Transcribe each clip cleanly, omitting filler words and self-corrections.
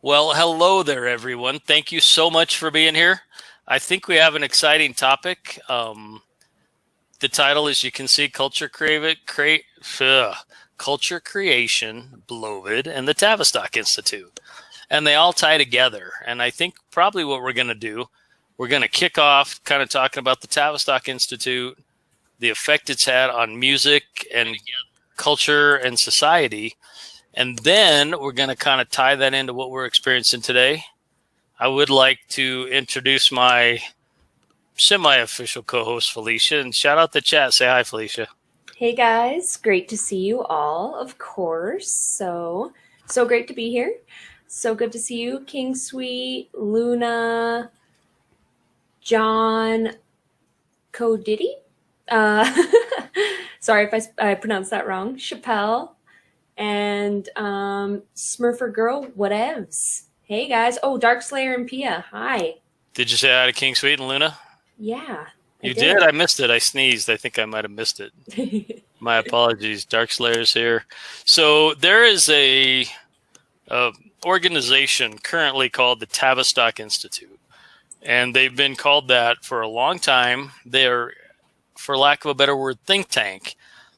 Well, hello there, everyone. Thank you so much for being here. I think we have an exciting topic. The title, as you can see, Culture Creation, Beloved, and the Tavistock Institute. And they all tie together. And I think probably what we're going to do, we're going to kick off kind of talking about the Tavistock Institute, the effect it's had on music and culture and society. And then we're going to kind of tie that into what we're experiencing today. I would like to introduce my semi-official co-host, Felisha, and shout out the chat. Say hi, Felisha. Hey guys, great to see you all, of course. So great to be here. So good to see you, King Sweet, Luna, John, Codiddy. Sorry if I pronounced that wrong. Chappelle and Smurfer Girl, whatevs. Hey guys. Oh, Darkslayer and Pia. Hi. Did you say hi to King Sweet and Luna? Yeah. You did? I missed it. I sneezed. I think I might have missed it. My apologies. Darkslayer's here. So there is a organization currently called the Tavistock Institute. And they've been called that for a long time. They're, for lack of a better word, think tank.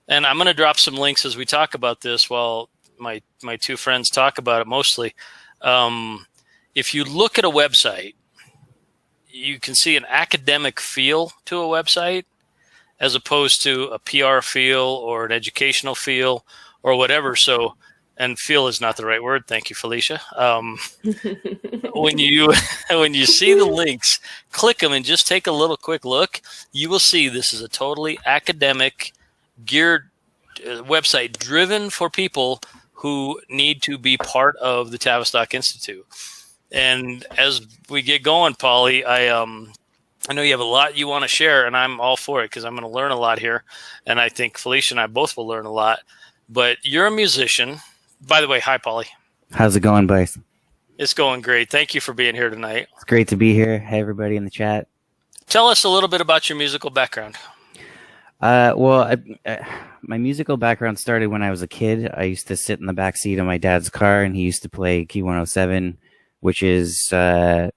And I'm going to drop some links as we talk about this while my two friends talk about it mostly. If you look at a website, you can see an academic feel to a website as opposed to a PR feel or an educational feel or whatever. So, and feel is not the right word. Thank you, Felisha. When you see the links, click them and just take a quick look. You will see this is a totally academic geared website driven for people who need to be part of the Tavistock Institute. And as we get going, Polly, I know you have a lot you want to share, and I'm all for it because I'm going to learn a lot here. And I think Felisha and I both will learn a lot. But you're a musician. By the way, hi, Polly. How's it going, Bryce? It's going great. Thank you for being here tonight. It's great to be here. Hey, everybody in the chat. Tell us a little bit about your musical background. My musical background started when I was a kid. I used to sit in the back seat of my dad's car, and he used to play Key 107, which is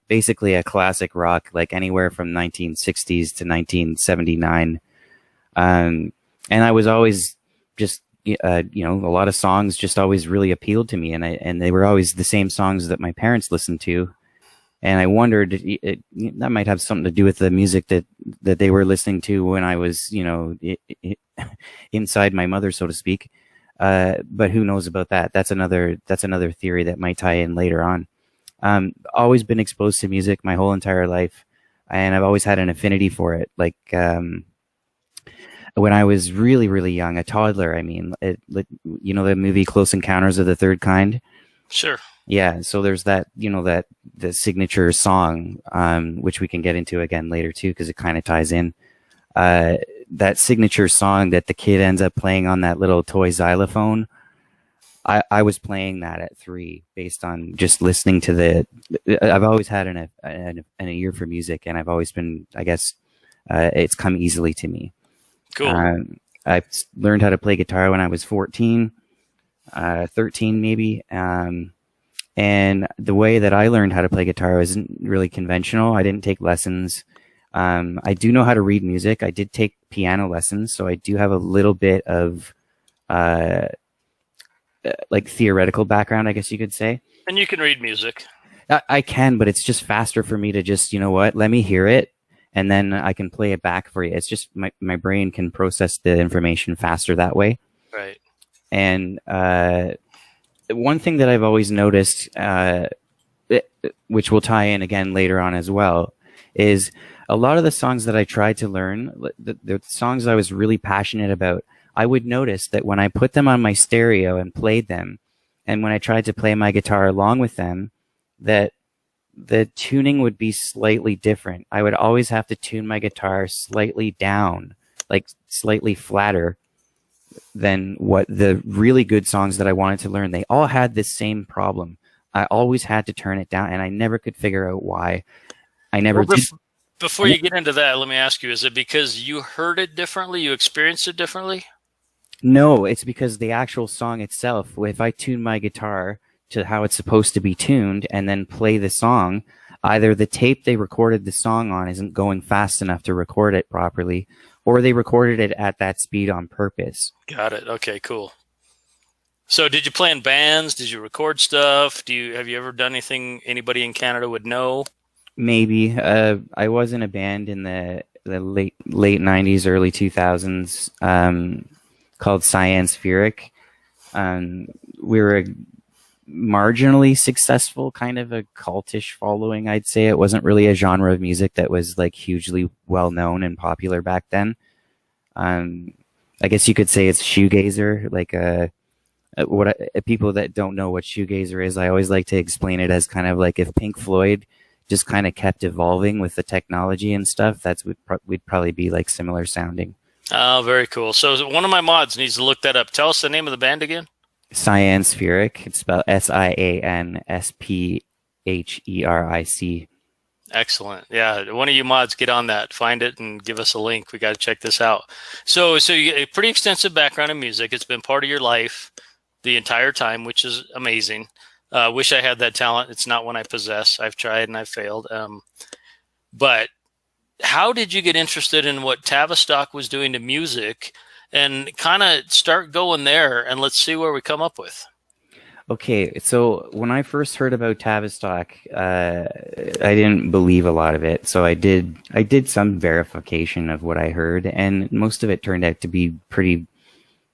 basically a classic rock, like anywhere from 1960s to 1979. And I was always just, a lot of songs just always really appealed to me, and they were always the same songs that my parents listened to. And I wondered, that might have something to do with the music that they were listening to when I was, inside my mother, so to speak. But who knows about that? That's another theory that might tie in later on. Always been exposed to music my whole entire life, and I've always had an affinity for it. Like when I was really, really young, a toddler, the movie Close Encounters of the Third Kind. Sure. Yeah, so there's that, the signature song, which we can get into again later too, because it kind of ties in. That signature song that the kid ends up playing on that little toy xylophone. I was playing that at 3 based on just listening to I've always had an ear for music, and I've always been, I guess, it's come easily to me. Cool. I learned how to play guitar when I was 14, 13 maybe. And the way that I learned how to play guitar isn't really conventional. I didn't take lessons. I do know how to read music. I did take piano lessons, so I do have a little bit of like theoretical background, I guess you could say. And you can read music. I can, but it's just faster for me to just, let me hear it, and then I can play it back for you. It's just my brain can process the information faster that way. Right. And one thing that I've always noticed, which will tie in again later on as well, is a lot of the songs that I tried to learn, the songs I was really passionate about, I would notice that when I put them on my stereo and played them, and when I tried to play my guitar along with them, that the tuning would be slightly different. I would always have to tune my guitar slightly down, like slightly flatter than what the really good songs that I wanted to learn. They all had this same problem. I always had to turn it down, and I never could figure out why. I never did. Before you get into that, let me ask you, is it because you heard it differently? You experienced it differently? No, it's because the actual song itself, if I tune my guitar to how it's supposed to be tuned and then play the song, either the tape they recorded the song on isn't going fast enough to record it properly, or they recorded it at that speed on purpose. Got it. Okay, cool. So did you play in bands? Did you record stuff? Have you ever done anything anybody in Canada would know? Maybe. I was in a band in the late 90s, early 2000s, called Science-Furic. We were a marginally successful, kind of a cultish following, I'd say. It wasn't really a genre of music that was like hugely well known and popular back then. I guess you could say it's shoegazer, like people that don't know what shoegazer is, I always like to explain it as kind of like if Pink Floyd just kind of kept evolving with the technology and stuff, we'd probably be like similar sounding. Oh, very cool. So one of my mods needs to look that up. Tell us the name of the band again. Science-Furic. It's spelled SIANSPHERIC. Excellent. Yeah, one of you mods, get on that, find it, and give us a link. We got to check this out. So you get a pretty extensive background in music. It's been part of your life the entire time, which is amazing. Wish I had that talent. It's not one I possess. I've tried and I've failed. But how did you get interested in what Tavistock was doing to music, and kind of start going there, and let's see where we come up with? Okay, so when I first heard about Tavistock, I didn't believe a lot of it. So I did some verification of what I heard, and most of it turned out to be pretty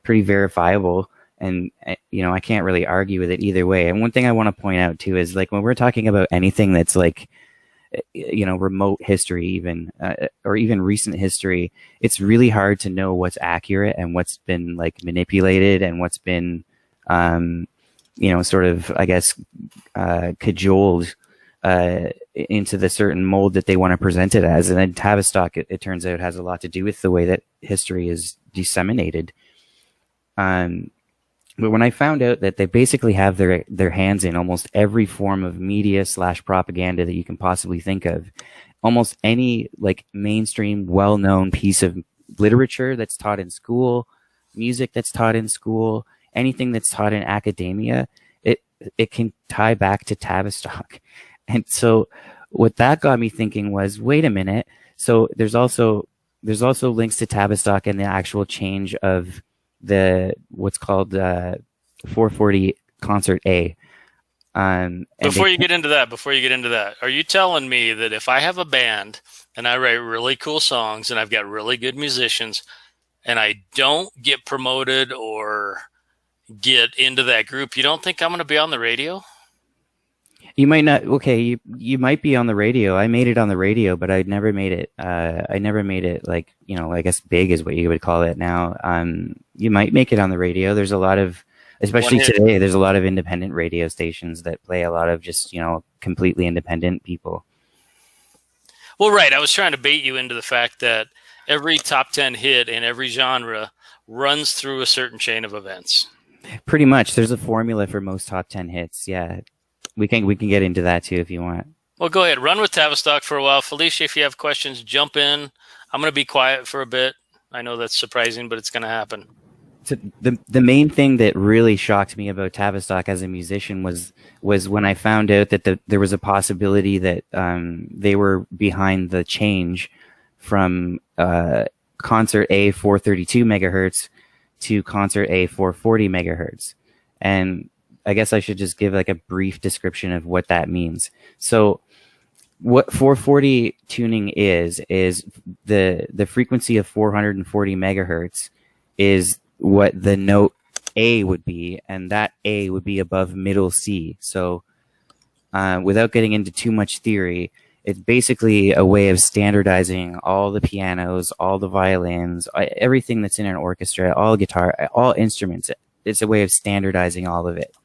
verifiable. And I can't really argue with it either way. And one thing I want to point out too is, like, when we're talking about anything that's like, remote history, even or even recent history, it's really hard to know what's accurate and what's been like manipulated and what's been sort of, I guess, cajoled into the certain mold that they want to present it as. And then Tavistock, it turns out, has a lot to do with the way that history is disseminated. But when I found out that they basically have their hands in almost every form of media / propaganda that you can possibly think of, almost any like mainstream, well-known piece of literature that's taught in school, music that's taught in school, anything that's taught in academia, it can tie back to Tavistock. And so what that got me thinking was, wait a minute. So there's also links to Tavistock and the actual change of what's called 440 Concert A. Before you get into that, are you telling me that if I have a band and I write really cool songs and I've got really good musicians and I don't get promoted or get into that group, you don't think I'm going to be on the radio? You might not. Okay, you might be on the radio. I made it on the radio, but I never made it. I never made it like, I guess big is what you would call it now. You might make it on the radio. There's a lot of, especially today, there's a lot of independent radio stations that play a lot of just, completely independent people. Well, right. I was trying to bait you into the fact that every top 10 hit in every genre runs through a certain chain of events. Pretty much. There's a formula for most top 10 hits. Yeah. We can get into that too if you want. Well, go ahead. Run with Tavistock for a while. Felisha, if you have questions, jump in. I'm going to be quiet for a bit. I know that's surprising, but it's going to happen. So the main thing that really shocked me about Tavistock as a musician was when I found out that there was a possibility that they were behind the change from Concert A 432 megahertz to Concert A 440 megahertz. And I guess I should just give like a brief description of what that means. So what 440 tuning is the frequency of 440 megahertz is what the note A would be, and that A would be above middle C. So without getting into too much theory, it's basically a way of standardizing all the pianos, all the violins, everything that's in an orchestra, all guitar, all instruments. It's a way of standardizing all of it.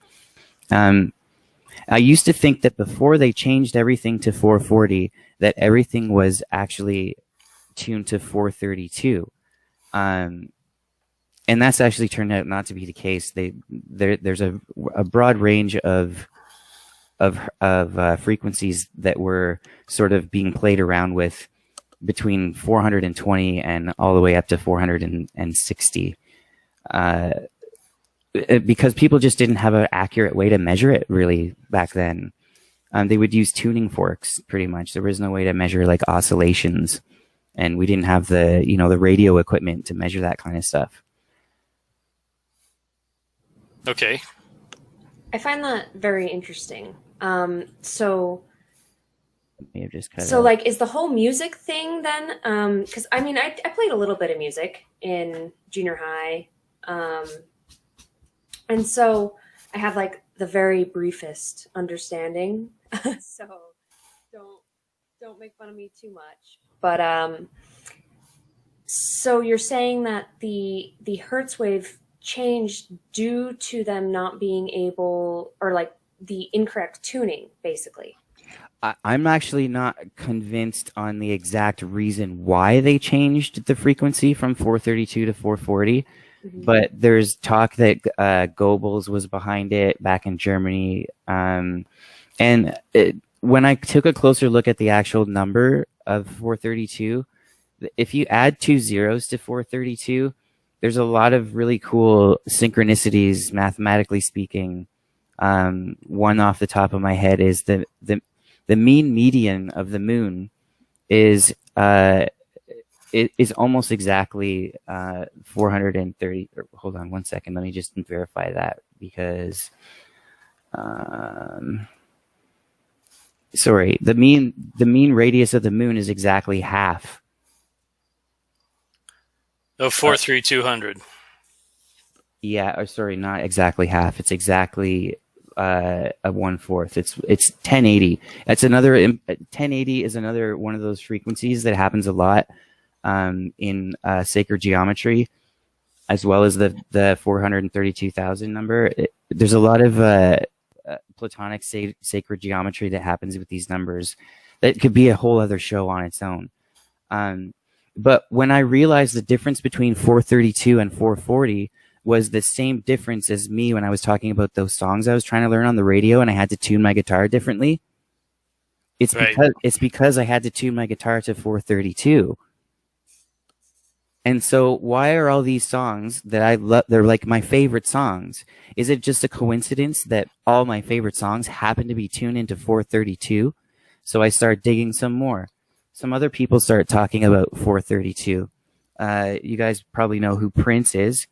I used to think that before they changed everything to 440, that everything was actually tuned to 432. And that's actually turned out not to be the case. There's a broad range of frequencies that were sort of being played around with between 420 and all the way up to 460. because people just didn't have an accurate way to measure it really back then. They would use tuning forks pretty much. There was no way to measure like oscillations, and we didn't have the the radio equipment to measure that kind of stuff. Okay. I find that very interesting. So May have just cut So, out. like, is the whole music thing then? Because I mean, I played a little bit of music in junior high, and so I have like the very briefest understanding. So don't make fun of me too much. But so you're saying that the Hertz wave changed due to them not being able, or like the incorrect tuning, basically. I'm actually not convinced on the exact reason why they changed the frequency from 432 to 440, but there's talk that Goebbels was behind it back in Germany. When I took a closer look at the actual number of 432, if you add 2 zeros to 432, there's a lot of really cool synchronicities, mathematically speaking. One off the top of my head is the mean median of the moon is almost exactly 430. Hold on one second. Let me just verify that because sorry, the mean radius of the moon is exactly half. Oh, 43200. Yeah, or sorry, not exactly half. It's exactly a 1/4. It's 1080. That's another 1080 is another one of those frequencies that happens a lot in sacred geometry, as well as the 432,000 number. There's a lot of Platonic sacred geometry that happens with these numbers. That could be a whole other show on its own. But when I realized the difference between 432 and 440 was the same difference as me when I was talking about those songs I was trying to learn on the radio and I had to tune my guitar differently. It's because I had to tune my guitar to 432. And so why are all these songs that I love, they're like my favorite songs? Is it just a coincidence that all my favorite songs happen to be tuned into 432? So I start digging some more. Some other people start talking about 432. You guys probably know who Prince is.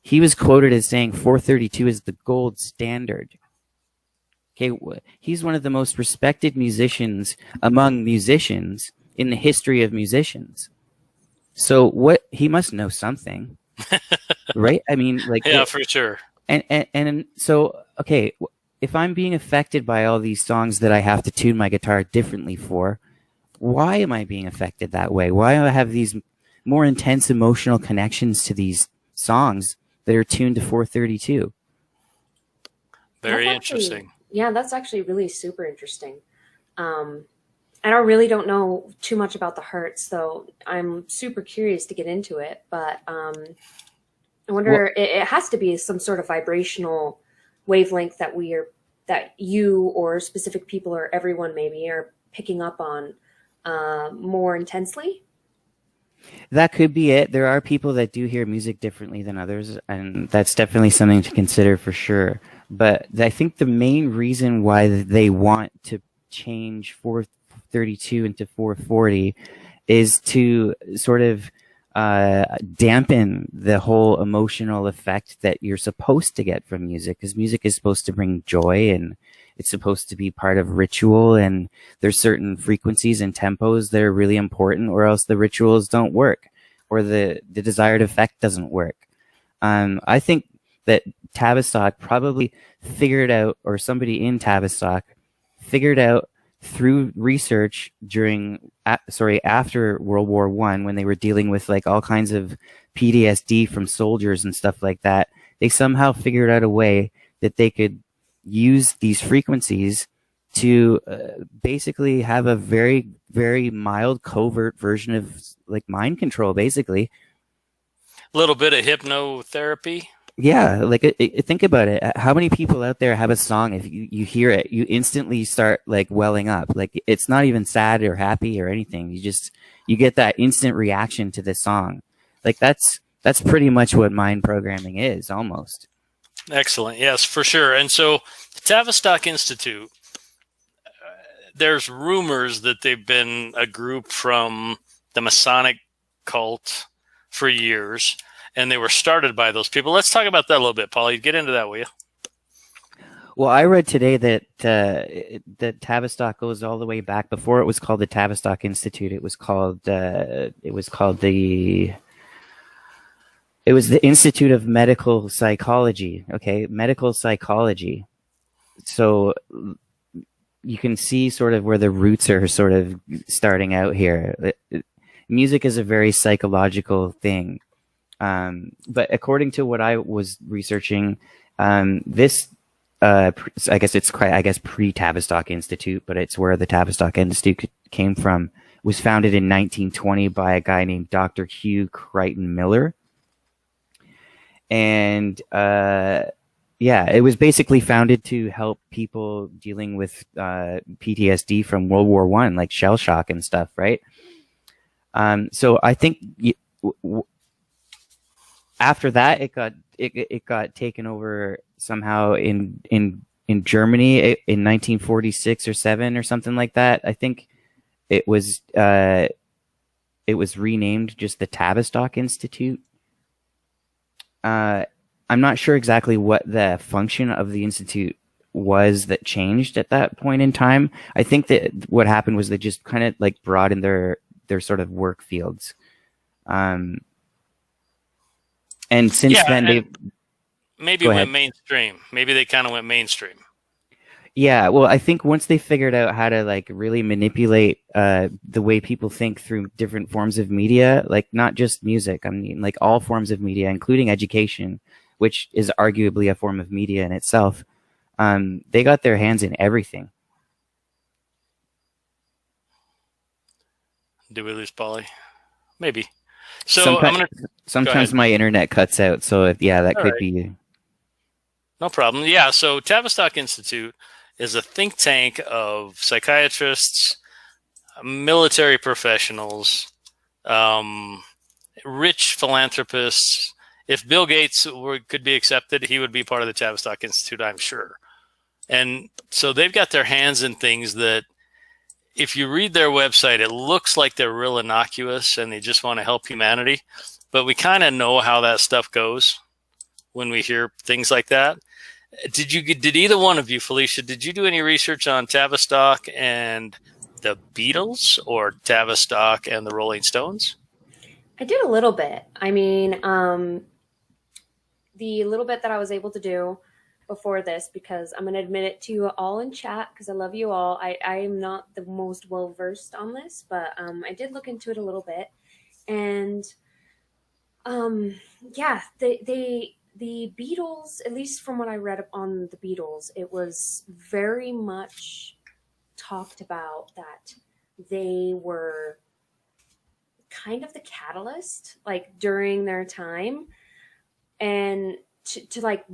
He was quoted as saying 432 is the gold standard. Okay, he's one of the most respected musicians among musicians in the history of musicians. So he must know something, right? I mean, like, yeah, for sure. And so, okay, if I'm being affected by all these songs that I have to tune my guitar differently for, why am I being affected that way? Why do I have these more intense emotional connections to these songs that are tuned to 432? Very interesting. Yeah, that's actually really super interesting. I really don't know too much about the Hertz, though I'm super curious to get into it. But I wonder, it has to be some sort of vibrational wavelength that you or specific people or everyone maybe are picking up on more intensely. That could be it. There are people that do hear music differently than others, and that's definitely something to consider for sure. But I think the main reason why they want to change 432 into 440 is to sort of dampen the whole emotional effect that you're supposed to get from music, because music is supposed to bring joy and it's supposed to be part of ritual, and there's certain frequencies and tempos that are really important, or else the rituals don't work or the desired effect doesn't work. I think that Tavistock probably figured out, or somebody in Tavistock figured out through research after World War I, when they were dealing with like all kinds of PTSD from soldiers and stuff like that, they somehow figured out a way that they could use these frequencies to basically have a very, very mild covert version of like mind control, basically. A little bit of hypnotherapy. Yeah, like think about it. How many people out there have a song, if you hear it, you instantly start like welling up? Like, it's not even sad or happy or anything. You get that instant reaction to this song. Like, that's pretty much what mind programming is, almost. Excellent. Yes, for sure. And so the Tavistock Institute, there's rumors that they've been a group from the Masonic cult for years, and they were started by those people. Let's talk about that a little bit, Paul. You get into that, will you? Well, I read today that that Tavistock goes all the way back before it was called the Tavistock Institute. It was the Institute of Medical Psychology. Okay, medical psychology. So you can see sort of where the roots are sort of starting out here. Music is a very psychological thing. But according to what I was researching, this, I guess pre-Tavistock Institute, but it's where the Tavistock Institute came from, was founded in 1920 by a guy named Dr. Hugh Crichton Miller. And, it was basically founded to help people dealing with PTSD from World War I, like shell shock and stuff, right? So I think after that, it got taken over somehow in Germany in 1946 or 7 or something like that. I think it was renamed just the Tavistock Institute. I'm not sure exactly what the function of the institute was that changed at that point in time. I think that what happened was they just kind of like broadened their sort of work fields. And since then, they've maybe went mainstream. Maybe they kind of went mainstream. Yeah, well, I think once they figured out how to like really manipulate the way people think through different forms of media, like not just music, I mean, like all forms of media, including education, which is arguably a form of media in itself, they got their hands in everything. Do we lose Polly? Maybe. So sometimes my internet cuts out, so that could be. No problem. Yeah, so Tavistock Institute is a think tank of psychiatrists, military professionals, rich philanthropists. If Bill Gates could be accepted, he would be part of the Tavistock Institute, I'm sure. And so they've got their hands in things that, if you read their website, it looks like they're real innocuous and they just want to help humanity. But we kind of know how that stuff goes when we hear things like that. Did either one of you, Felisha, did you do any research on Tavistock and the Beatles, or Tavistock and the Rolling Stones? I did a little bit. I mean, the little bit that I was able to do before this, because I'm going to admit it to you all in chat, because I love you all. I am not the most well-versed on this, but I did look into it a little bit. And the Beatles, at least from what I read on the Beatles, it was very much talked about that they were kind of the catalyst, like during their time, and to like,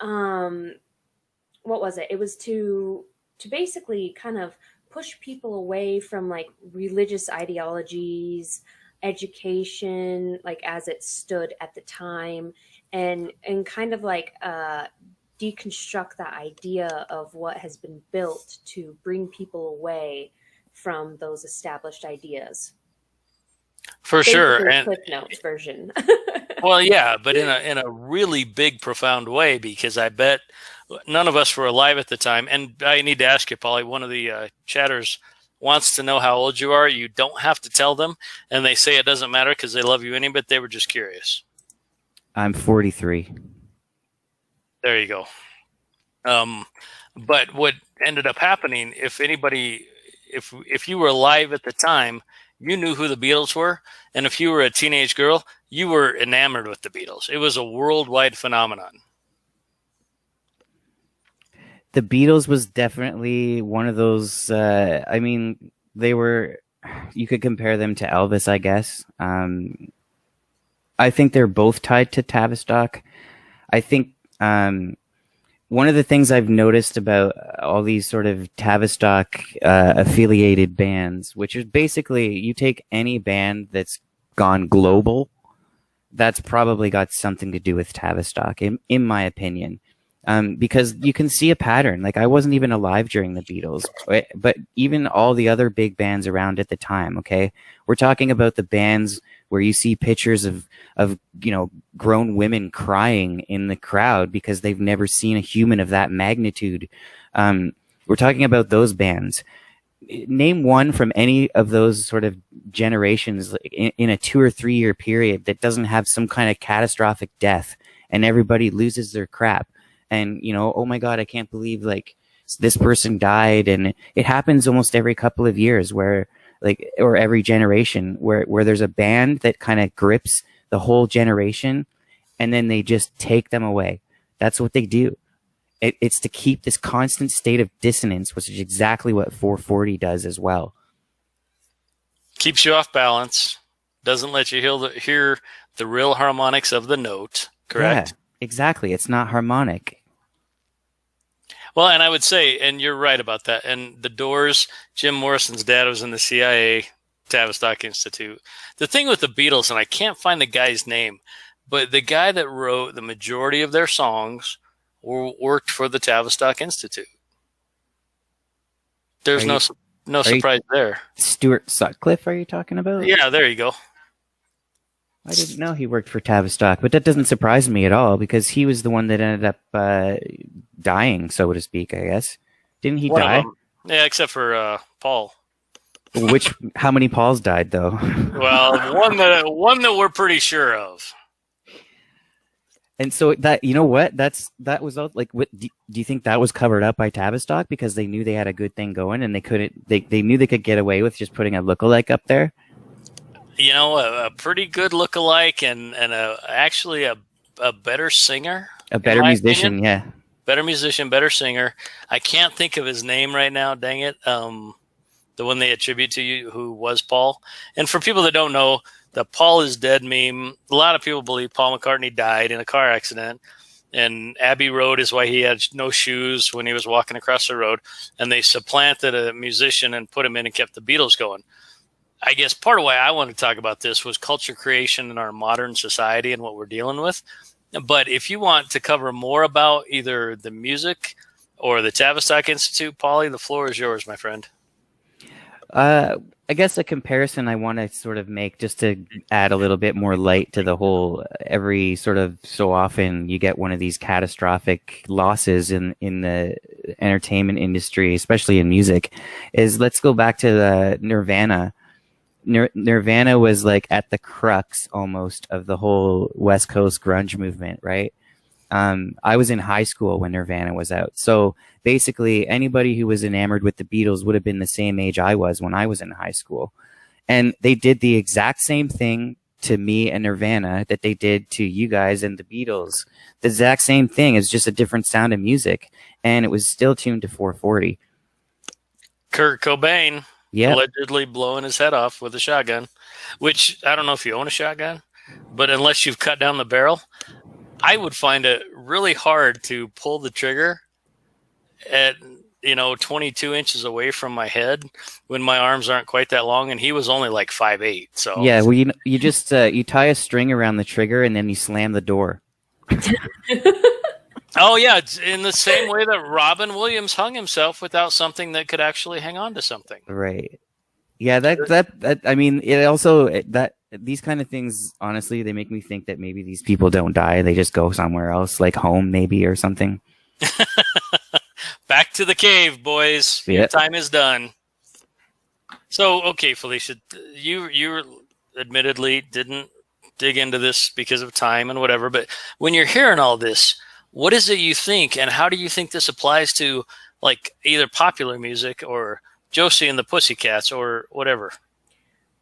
what was it? It was to basically kind of push people away from like religious ideologies, education, like as it stood at the time, and kind of like deconstruct the idea of what has been built to bring people away from those established ideas. For Basically, sure, and Cliff Notes version. well, yeah, but in a really big, profound way, because I bet none of us were alive at the time. And I need to ask you, Polly, one of the chatters wants to know how old you are. You don't have to tell them, and they say it doesn't matter because they love you anyway, but they were just curious. I'm 43. There you go. But what ended up happening, if you were alive at the time, you knew who the Beatles were. And if you were a teenage girl, you were enamored with the Beatles. It was a worldwide phenomenon. The Beatles was definitely one of those, I mean, you could compare them to Elvis, I guess. I think they're both tied to Tavistock. I think one of the things I've noticed about all these sort of Tavistock affiliated bands, which is basically you take any band that's gone global, that's probably got something to do with Tavistock, in my opinion. Because you can see a pattern. Like, I wasn't even alive during the Beatles, but even all the other big bands around at the time, okay? We're talking about the bands where you see pictures of grown women crying in the crowd because they've never seen a human of that magnitude. We're talking about those bands. Name one from any of those sort of generations in a 2 or 3 year period that doesn't have some kind of catastrophic death and everybody loses their crap. And, oh my God, I can't believe like this person died. And it happens almost every couple of years or every generation where there's a band that kind of grips the whole generation and then they just take them away. That's what they do. It's to keep this constant state of dissonance, which is exactly what 440 does as well. Keeps you off balance. Doesn't let you hear the real harmonics of the note. Correct? Yeah, exactly. It's not harmonic. Well, and I would say, and you're right about that. And the Doors, Jim Morrison's dad was in the CIA, Tavistock Institute. The thing with the Beatles, and I can't find the guy's name, but the guy that wrote the majority of their songs worked for the Tavistock Institute. There's no surprise there. Stuart Sutcliffe, are you talking about? Yeah, there you go. I didn't know he worked for Tavistock, but that doesn't surprise me at all because he was the one that ended up dying, so to speak, I guess. Didn't he die? Yeah, except for Paul. How many Pauls died, though? Well, one that we're pretty sure of. And so that, you know what? That was like, what do you think that was covered up by Tavistock because they knew they had a good thing going and they knew they could get away with just putting a lookalike up there? A pretty good lookalike and actually a better singer. A better musician, opinion. Yeah. Better musician, better singer. I can't think of his name right now, dang it. The one they attribute to you, who was Paul. And for people that don't know, the Paul is dead meme, a lot of people believe Paul McCartney died in a car accident. And Abbey Road is why he had no shoes when he was walking across the road. And they supplanted a musician and put him in and kept the Beatles going. I guess part of why I wanted to talk about this was culture creation in our modern society and what we're dealing with. But if you want to cover more about either the music or the Tavistock Institute, Paulie, the floor is yours, my friend. I guess a comparison I want to sort of make just to add a little bit more light to the whole, every sort of so often you get one of these catastrophic losses in the entertainment industry, especially in music, is let's go back to the Nirvana. Nirvana was like at the crux almost of the whole West Coast grunge movement, right? I was in high school when Nirvana was out. So basically anybody who was enamored with the Beatles would have been the same age I was when I was in high school. And they did the exact same thing to me and Nirvana that they did to you guys and the Beatles. The exact same thing. It's just a different sound of music. And it was still tuned to 440. Kurt Cobain. Yeah. Allegedly blowing his head off with a shotgun, which I don't know if you own a shotgun, but unless you've cut down the barrel, I would find it really hard to pull the trigger at 22 inches away from my head when my arms aren't quite that long, and he was only like 5'8". So yeah, well, you just you tie a string around the trigger and then you slam the door. Oh yeah, it's in the same way that Robin Williams hung himself without something that could actually hang on to something. Right. Yeah, that I mean, it also that these kind of things, honestly, they make me think that maybe these people don't die; they just go somewhere else, like home, maybe, or something. Back to the cave, boys. Yep. Your time is done. So, okay, Felisha, you admittedly didn't dig into this because of time and whatever, but when you're hearing all this, what is it you think, and how do you think this applies to, like, either popular music or Josie and the Pussycats or whatever?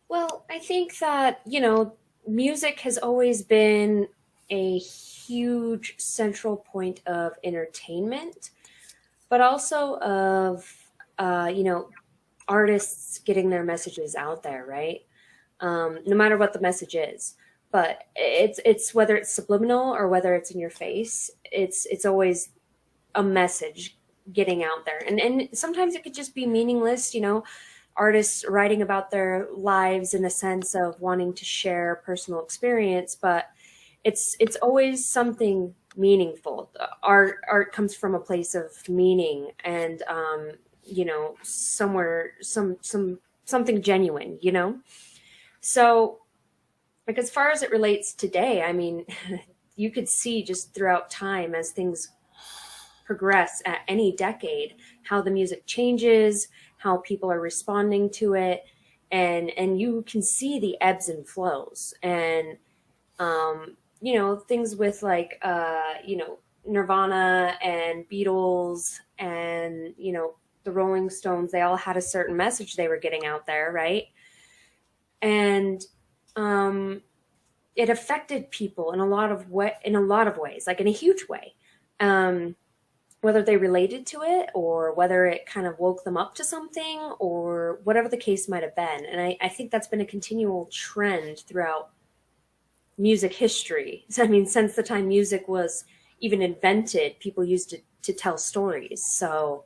Well, I think that, music has always been a huge central point of entertainment, but also of, artists getting their messages out there, right? No matter what the message is. But it's whether it's subliminal or whether it's in your face, it's always a message getting out there. And sometimes it could just be meaningless, artists writing about their lives in the sense of wanting to share personal experience. But it's always something meaningful. Art comes from a place of meaning, and somewhere something genuine, So, like, as far as it relates today, I mean, you could see just throughout time, as things progress at any decade, how the music changes, how people are responding to it, and you can see the ebbs and flows. And things with like Nirvana and Beatles and the Rolling Stones, they all had a certain message they were getting out there, right? And it affected people in a lot of ways, like in a huge way. Whether they related to it, or whether it kind of woke them up to something, or whatever the case might have been. And I think that's been a continual trend throughout music history. I mean, since the time music was even invented, people used it to tell stories. So,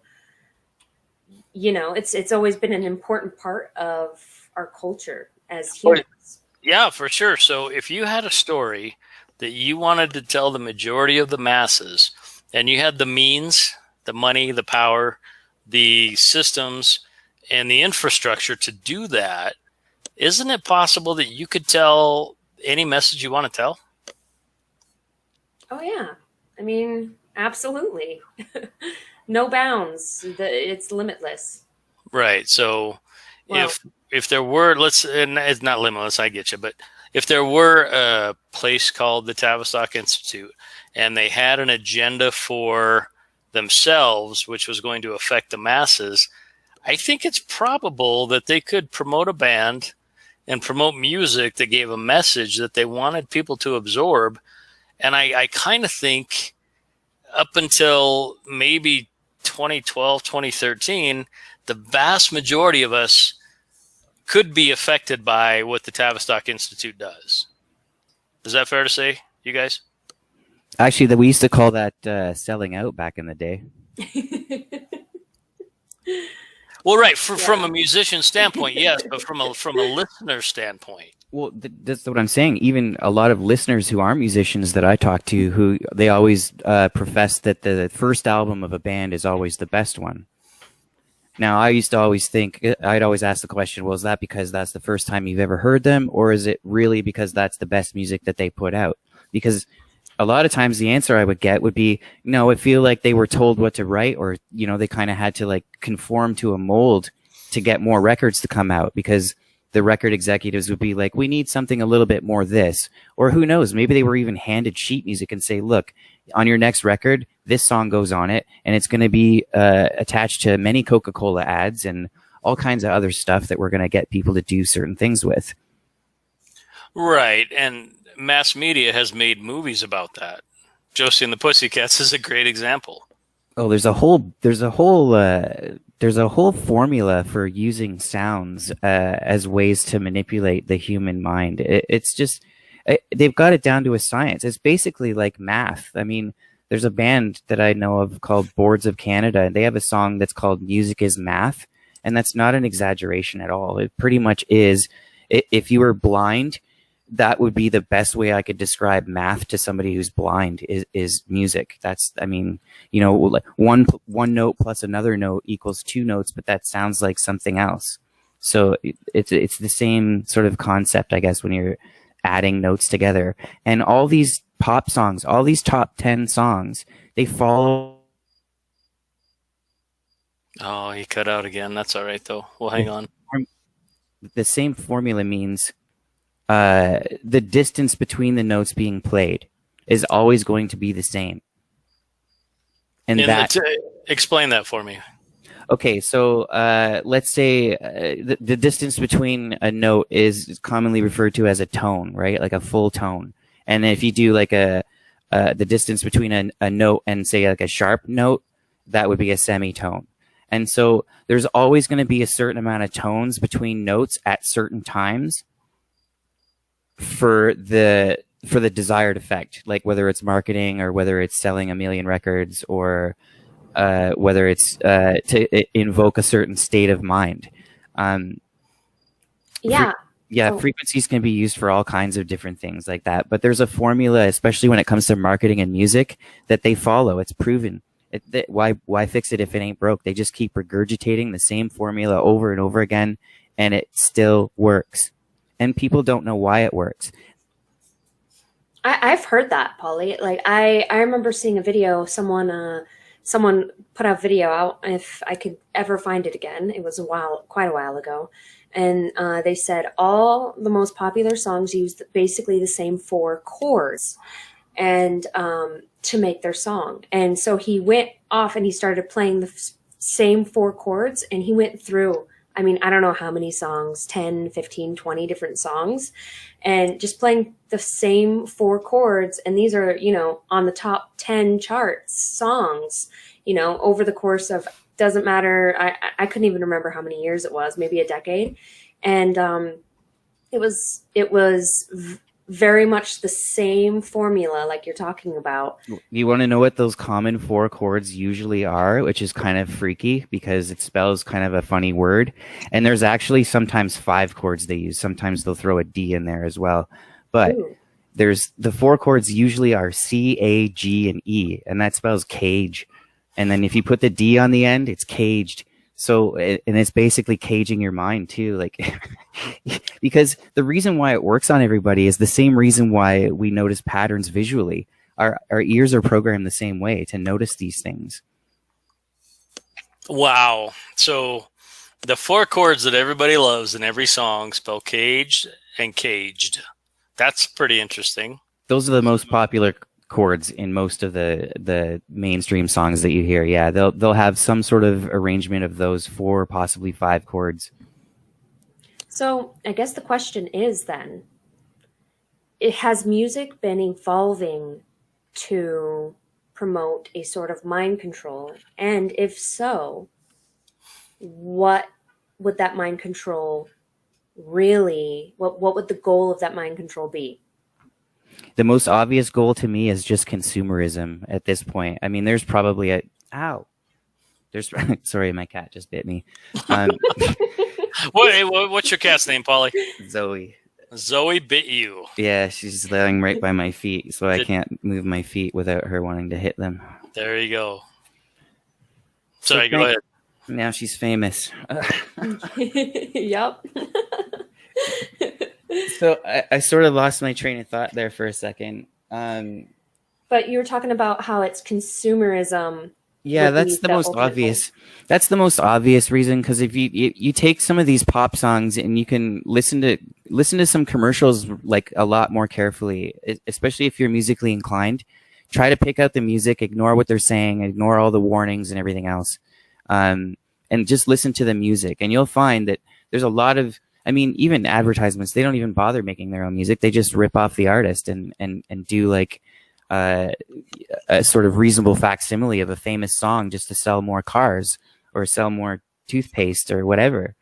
it's always been an important part of our culture as humans. Yeah, for sure. So if you had a story that you wanted to tell the majority of the masses, and you had the means, the money, the power, the systems, and the infrastructure to do that, isn't it possible that you could tell any message you want to tell? Oh, yeah. I mean, absolutely. No bounds. It's limitless. Right. So if there were, and it's not limitless, I get you, but if there were a place called the Tavistock Institute, and they had an agenda for themselves, which was going to affect the masses, I think it's probable that they could promote a band and promote music that gave a message that they wanted people to absorb. And I kind of think up until maybe 2012, 2013, the vast majority of us could be affected by what the Tavistock Institute does. Is that fair to say, you guys? Actually, we used to call that selling out back in the day. Well, right. From a musician standpoint, yes, but from a listener standpoint. Well, that's what I'm saying. Even a lot of listeners who aren't musicians that I talk to, who they always profess that the first album of a band is always the best one. Now, I used to always think, I'd always ask the question, well, is that because that's the first time you've ever heard them, or is it really because that's the best music that they put out? Because a lot of times the answer I would get would be, no, I feel like they were told what to write, or, they kind of had to like conform to a mold to get more records to come out, because the record executives would be like, we need something a little bit more this, or who knows, maybe they were even handed sheet music and say, look, on your next record, this song goes on it, and it's going to be attached to many Coca-Cola ads and all kinds of other stuff that we're going to get people to do certain things with. Right. And mass media has made movies about that. Josie and the Pussycats is a great example. Oh, there's a whole formula for using sounds as ways to manipulate the human mind. It's just they've got it down to a science. It's basically like math. I mean, there's a band that I know of called Boards of Canada, and they have a song that's called "Music is Math," and that's not an exaggeration at all. It pretty much is. If you were blind, that would be the best way I could describe math to somebody who's blind is music. That's, I mean, one note plus another note equals two notes, but that sounds like something else. So it's the same sort of concept, I guess, when you're adding notes together. And all these pop songs, all these top 10 songs, they follow. Oh, he cut out again. That's all right, though. We'll hang on. The same formula means the distance between the notes being played is always going to be the same. And that explain that for me. Okay, so let's say the distance between a note is commonly referred to as a tone, right? Like a full tone. And if you do like the distance between a note and say like a sharp note, that would be a semitone. And so there's always going to be a certain amount of tones between notes at certain times for the desired effect, like whether it's marketing or whether it's selling a million records or whether it's to invoke a certain state of mind. Yeah. Yeah, Oh. frequencies can be used for all kinds of different things like that. But there's a formula, especially when it comes to marketing and music, that they follow. It's proven. Why fix it if it ain't broke? They just keep regurgitating the same formula over and over again, and it still works. And people don't know why it works. I've heard that, Polly. Like I remember seeing a video. Someone put a video out. If I could ever find it again, it was quite a while ago, and they said all the most popular songs used basically the same 4 chords, and to make their song. And so he went off and he started playing the same 4 chords, and he went through. I mean, I don't know how many songs, 10, 15, 20 different songs, and just playing the same 4 chords. And these are, on the top 10 charts songs, over the course of, doesn't matter. I couldn't even remember how many years it was, maybe a decade. And it was very much the same formula like you're talking about. You want to know what those common 4 chords usually are, which is kind of freaky because it spells kind of a funny word. And there's actually sometimes 5 chords they use. Sometimes they'll throw a D in there as well. But there's the 4 chords usually are C, A, G, and E, and that spells cage. And then if you put the D on the end, it's caged. So, and it's basically caging your mind too, like, because the reason why it works on everybody is the same reason why we notice patterns visually. Our ears are programmed the same way to notice these things. Wow. So the 4 chords that everybody loves in every song spell caged and caged. That's pretty interesting. Those are the most popular chords in most of the mainstream songs that you hear. Yeah, they'll have some sort of arrangement of those 4, possibly 5 chords. So I guess the question is then, has music been evolving to promote a sort of mind control? And if so, what would that mind control really, what would the goal of that mind control be? The most obvious goal to me is just consumerism at this point. I mean, there's probably sorry, my cat just bit me. What's your cat's name, Polly? Zoe. Zoe bit you. Yeah, she's laying right by my feet, so I can't move my feet without her wanting to hit them. There you go. Sorry, go ahead. Now she's famous. Yep. So I sort of lost my train of thought there for a second. But you were talking about how it's consumerism. Yeah, that's the most obvious. That's the most obvious reason, because if you take some of these pop songs and you can listen to some commercials like a lot more carefully, especially if you're musically inclined. Try to pick out the music, ignore what they're saying, ignore all the warnings and everything else, and just listen to the music, and you'll find that there's a lot of. I mean, even advertisements, they don't even bother making their own music. They just rip off the artist and do like a sort of reasonable facsimile of a famous song just to sell more cars or sell more toothpaste or whatever.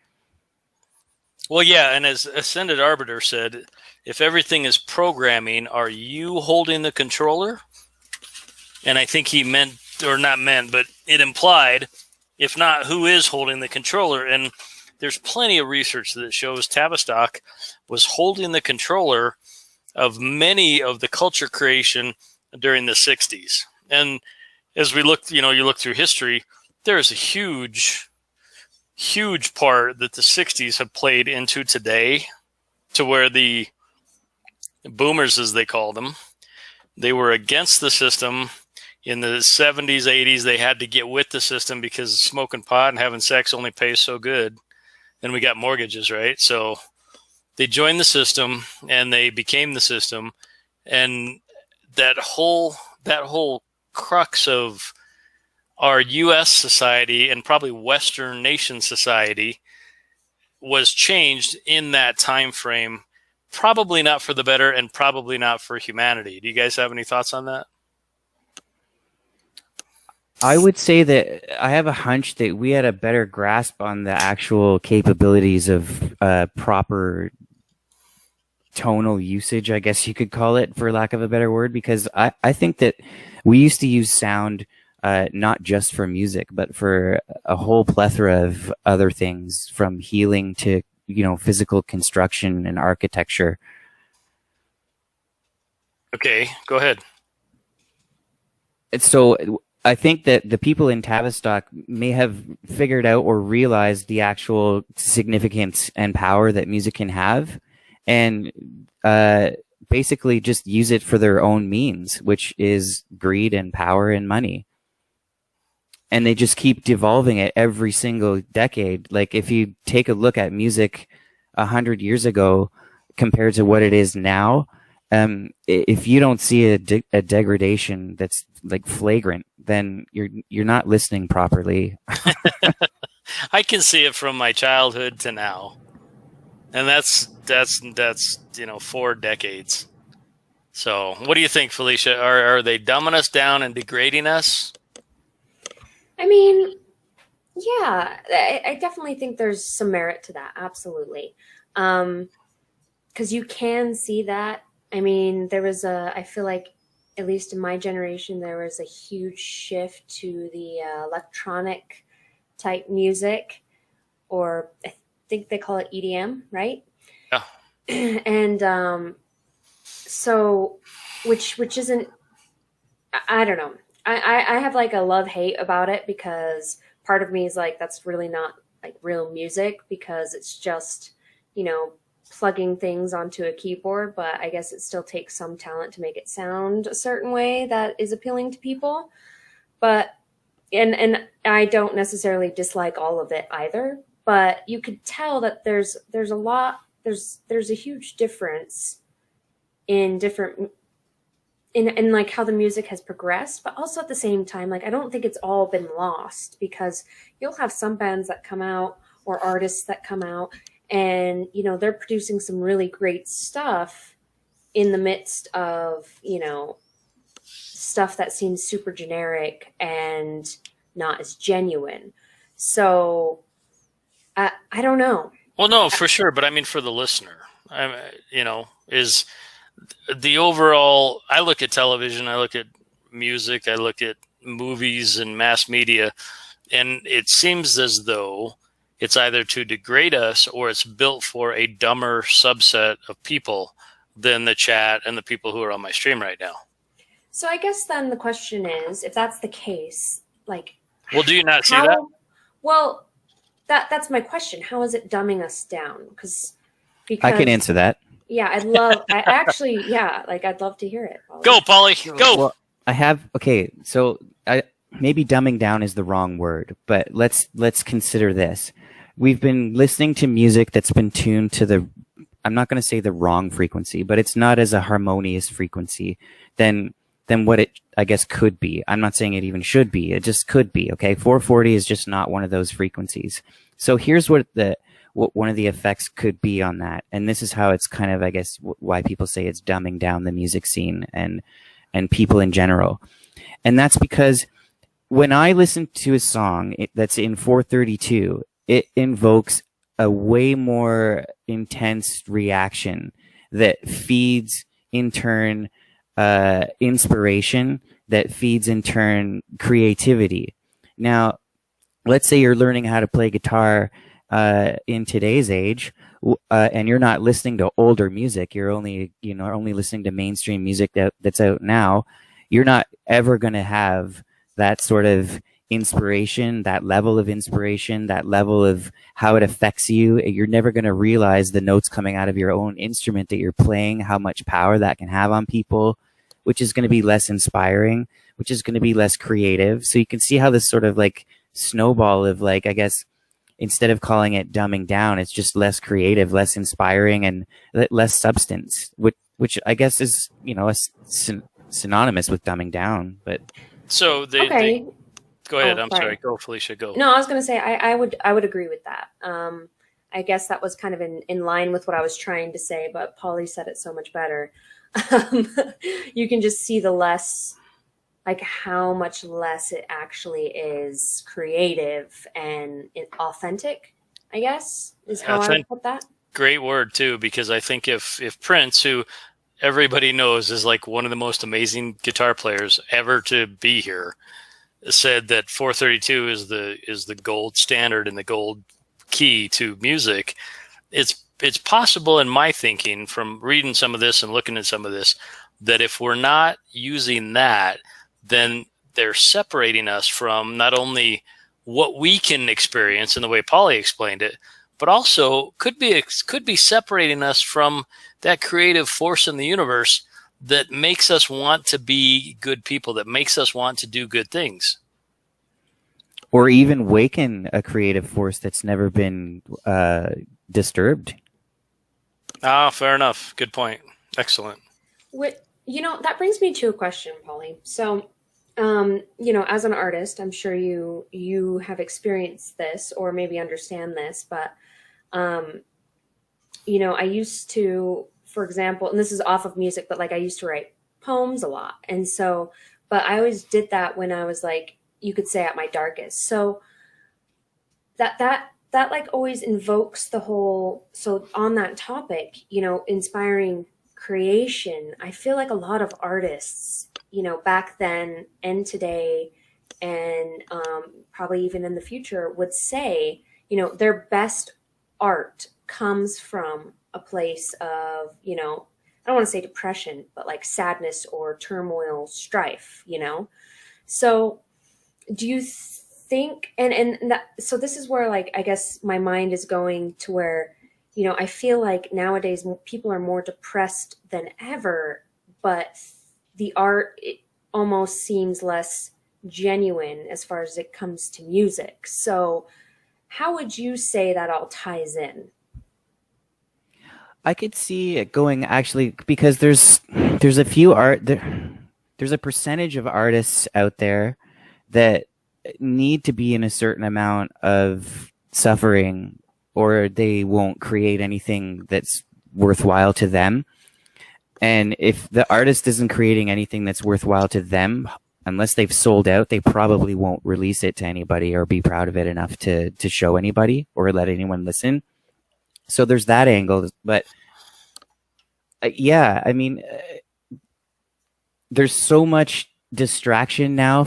Well, yeah, and as Ascended Arbiter said, if everything is programming, are you holding the controller? And I think he meant, or not meant, but it implied, if not, who is holding the controller? And there's plenty of research that shows Tavistock was holding the controller of many of the culture creation during the 60s. And as we look, you look through history, there's a huge part that the 60s have played into today, to where the boomers, as they called them, they were against the system. In the 70s, 80s, they had to get with the system because smoking pot and having sex only pays so good. And we got mortgages, right? So they joined the system and they became the system. And that whole crux of our U.S. society and probably Western nation society was changed in that time frame. Probably not for the better and probably not for humanity. Do you guys have any thoughts on that? I would say that I have a hunch that we had a better grasp on the actual capabilities of proper tonal usage, I guess you could call it, for lack of a better word, because I think that we used to use sound not just for music, but for a whole plethora of other things, from healing to, physical construction and architecture. Okay, go ahead. So I think that the people in Tavistock may have figured out or realized the actual significance and power that music can have, and basically just use it for their own means, which is greed and power and money. And they just keep devolving it every single decade. Like if you take a look at music 100 years ago compared to what it is now, if you don't see a degradation that's like flagrant, then you're not listening properly. I can see it from my childhood to now, and that's 4 decades. So, what do you think, Felisha? Are they dumbing us down and degrading us? I mean, yeah, I definitely think there's some merit to that. Absolutely, because you can see that. I mean, I feel like, at least in my generation, there was a huge shift to the electronic type music, or I think they call it EDM, right? Yeah. And so, which isn't, I don't know. I have like a love-hate about it, because part of me is like, that's really not like real music, because it's just, plugging things onto a keyboard, but I guess it still takes some talent to make it sound a certain way that is appealing to people. But and I don't necessarily dislike all of it either, but you could tell that there's a huge difference in like how the music has progressed, but also at the same time, like I don't think it's all been lost, because you'll have some bands that come out, or artists that come out, and they're producing some really great stuff in the midst of stuff that seems super generic and not as genuine. So I don't know. Well, no, for sure, but I mean for the listener, is the overall. I look at television, I look at music, I look at movies and mass media, and it seems as though it's either to degrade us, or it's built for a dumber subset of people than the chat and the people who are on my stream right now. So I guess then the question is, if that's the case, like, well, do you not see that? Well, that's my question. How is it dumbing us down? Because I can answer that. Yeah, I'd love to hear it. Pauly. Go, Polly, go. Well, so maybe dumbing down is the wrong word, but let's consider this. We've been listening to music that's been tuned to I'm not going to say the wrong frequency, but it's not as a harmonious frequency than what it, I guess, could be. I'm not saying it even should be. It just could be. Okay. 440 is just not one of those frequencies. So here's what one of the effects could be on that. And this is how it's kind of, I guess, why people say it's dumbing down the music scene and people in general. And that's because when I listen to a song that's in 432, it invokes a way more intense reaction that feeds in turn inspiration, that feeds in turn creativity. Now, let's say you're learning how to play guitar in today's age, and you're not listening to older music. You're only listening to mainstream music that's out now. You're not ever going to have that sort of inspiration, that level of inspiration, that level of how it affects you. You're never going to realize the notes coming out of your own instrument that you're playing, how much power that can have on people, which is going to be less inspiring, which is going to be less creative. So you can see how this sort of like snowball of like, I guess, instead of calling it dumbing down, it's just less creative, less inspiring, and less substance, which I guess is, synonymous with dumbing down. But so okay. Go ahead. I'm sorry. Go, Felisha. Go. No, I was going to say I would agree with that. I guess that was kind of in line with what I was trying to say, but Pauly said it so much better. You can just see the less, like how much less it actually is creative and authentic, I guess, is how I would put that. Great word too, because I think if Prince, who everybody knows is like one of the most amazing guitar players ever to be here, said that 432 is the gold standard and the gold key to music, it's possible in my thinking from reading some of this and looking at some of this that if we're not using that, then they're separating us from not only what we can experience in the way Polly explained it, but also could be separating us from that creative force in the universe that makes us want to be good people, that makes us want to do good things. Or even waken a creative force that's never been disturbed. Fair enough. Good point. Excellent. That brings me to a question, Polly. So, as an artist, I'm sure you have experienced this or maybe understand this, but, I used to, for example, and this is off of music, but like I used to write poems a lot. And so, but I always did that when I was like, you could say at my darkest. So that like always invokes the whole, so on that topic, inspiring creation, I feel like a lot of artists, back then and today and probably even in the future would say, their best art comes from a place of, I don't want to say depression, but like sadness or turmoil, strife, So do you think, so this is where like, I guess my mind is going to where, I feel like nowadays people are more depressed than ever, but the art, it almost seems less genuine as far as it comes to music. So how would you say that all ties in? I could see it going actually because there's a few there's a percentage of artists out there that need to be in a certain amount of suffering or they won't create anything that's worthwhile to them. And if the artist isn't creating anything that's worthwhile to them, unless they've sold out, they probably won't release it to anybody or be proud of it enough to show anybody or let anyone listen. So there's that angle. But yeah, I mean, there's so much distraction now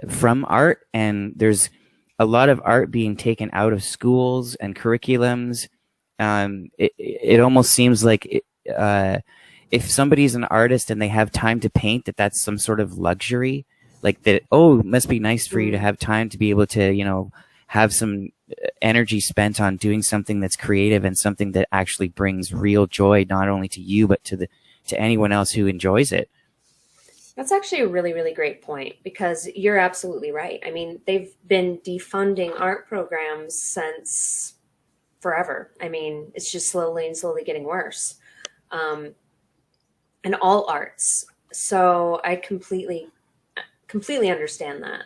from art, and there's a lot of art being taken out of schools and curriculums. It almost seems like if somebody's an artist and they have time to paint, that's some sort of luxury. Like that, it must be nice for you to have time to be able to, have some energy spent on doing something that's creative and something that actually brings real joy, not only to you, but to anyone else who enjoys it. That's actually a really, really great point because you're absolutely right. I mean, they've been defunding art programs since forever. I mean, it's just slowly and slowly getting worse. And all arts. So I completely understand that.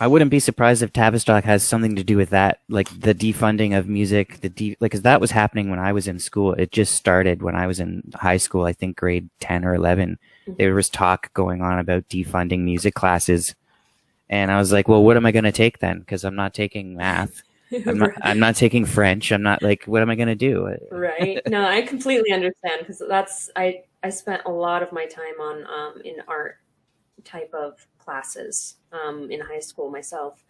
I wouldn't be surprised if Tavistock has something to do with that, like the defunding of music, because that was happening when I was in school. It just started when I was in high school, I think grade 10 or 11. Mm-hmm. There was talk going on about defunding music classes. And I was like, well, what am I going to take then? Because I'm not taking math. I'm not taking French. I'm not like, what am I going to do? Right. No, I completely understand because I spent a lot of my time on in art type of classes in high school myself.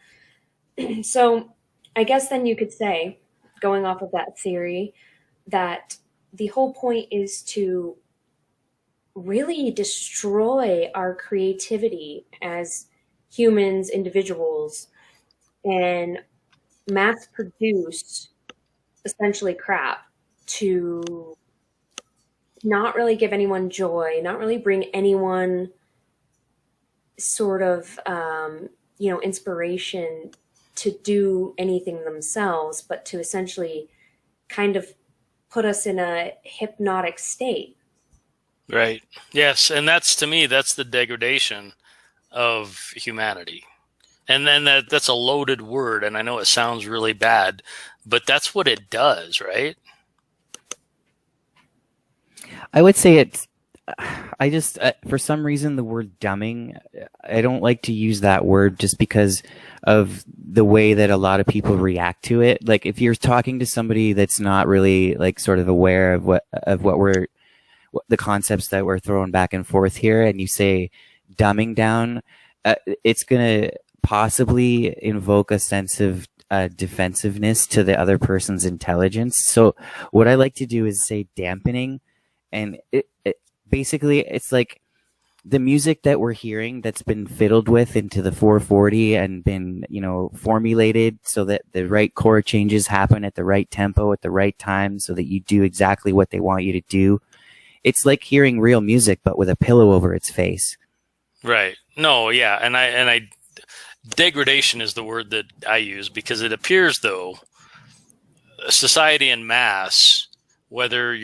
So I guess then you could say, going off of that theory, that the whole point is to really destroy our creativity as humans, individuals, and mass produce essentially crap to not really give anyone joy, not really bring anyone sort of, inspiration to do anything themselves, but to essentially kind of put us in a hypnotic state. Right. Yes. And to me, that's the degradation of humanity. And then that's a loaded word. And I know it sounds really bad, but that's what it does, right? I would say I just, for some reason, the word dumbing, I don't like to use that word just because of the way that a lot of people react to it. Like if you're talking to somebody that's not really like sort of aware of what the concepts that we're throwing back and forth here, and you say dumbing down, it's going to possibly invoke a sense of defensiveness to the other person's intelligence. So what I like to do is say dampening, and basically it's like the music that we're hearing that's been fiddled with into the 440 and been, formulated so that the right chord changes happen at the right tempo at the right time so that you do exactly what they want you to do. It's like hearing real music, but with a pillow over its face. Right. No, yeah. And I degradation is the word that I use, because it appears, though, society en masse, whether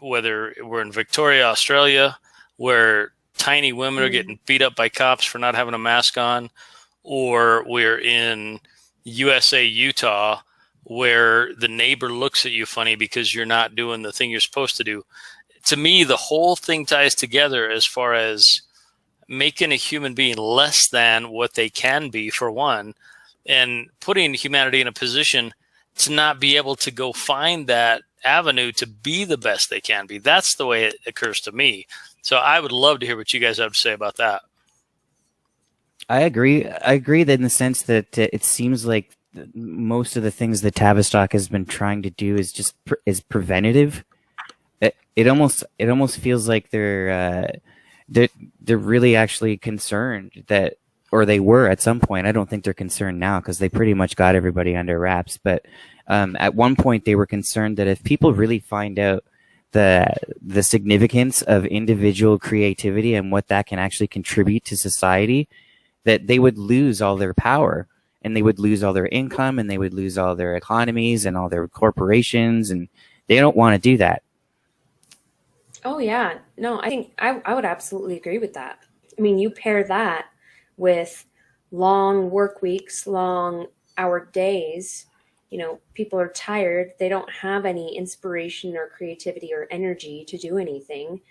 we're in Victoria, Australia, where tiny women are getting beat up by cops for not having a mask on, or we're in USA, Utah, where the neighbor looks at you funny because you're not doing the thing you're supposed to do. To me, the whole thing ties together as far as making a human being less than what they can be, for one, and putting humanity in a position to not be able to go find that avenue to be the best they can be. That's the way it occurs to me. So I would love to hear what you guys have to say about that. I agree. I agree that in the sense that it seems like most of the things that Tavistock has been trying to do is just is preventative. It almost feels like they're really actually concerned that, or they were at some point. I don't think they're concerned now because they pretty much got everybody under wraps. But at one point they were concerned that if people really find out the significance of individual creativity and what that can actually contribute to society, that they would lose all their power and they would lose all their income and they would lose all their economies and all their corporations, and they don't want to do that. Oh yeah, no, I think I would absolutely agree with that. I mean, you pair that with long work weeks, long hour days. People are tired. They don't have any inspiration or creativity or energy to do anything.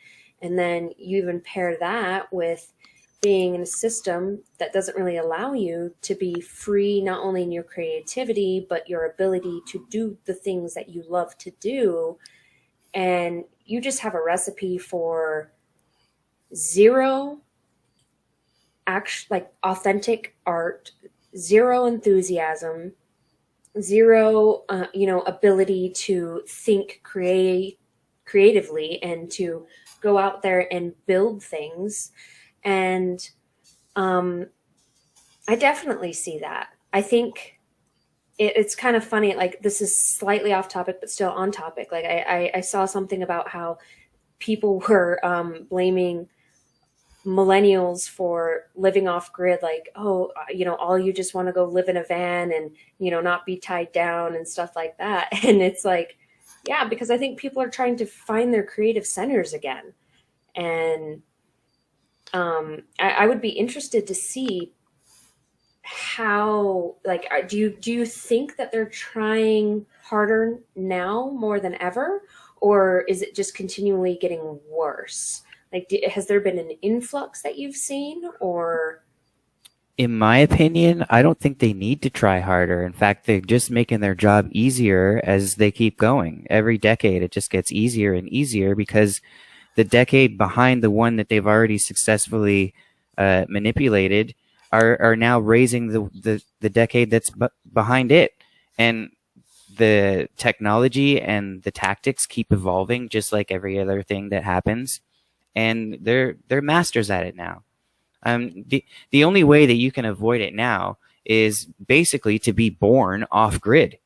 And then you even pair that with being in a system that doesn't really allow you to be free, not only in your creativity, but your ability to do the things that you love to do. And you just have a recipe for zero authentic art, zero enthusiasm, zero, ability to think creatively and to go out there and build things. And I definitely see that. I think it's kind of funny. Like, this is slightly off topic, but still on topic. Like I saw something about how people were blaming millennials for living off grid, like, oh, all you just want to go live in a van and, not be tied down and stuff like that. And it's like, yeah, because I think people are trying to find their creative centers again. And I would be interested to see how, like, do you think that they're trying harder now more than ever, or is it just continually getting worse? Like, has there been an influx that you've seen, or? In my opinion, I don't think they need to try harder. In fact, they're just making their job easier as they keep going. Every decade, it just gets easier and easier because the decade behind the one that they've already successfully manipulated are now raising the decade that's behind it. And the technology and the tactics keep evolving just like every other thing that happens. And they're masters at it now. The only way that you can avoid it now is basically to be born off grid,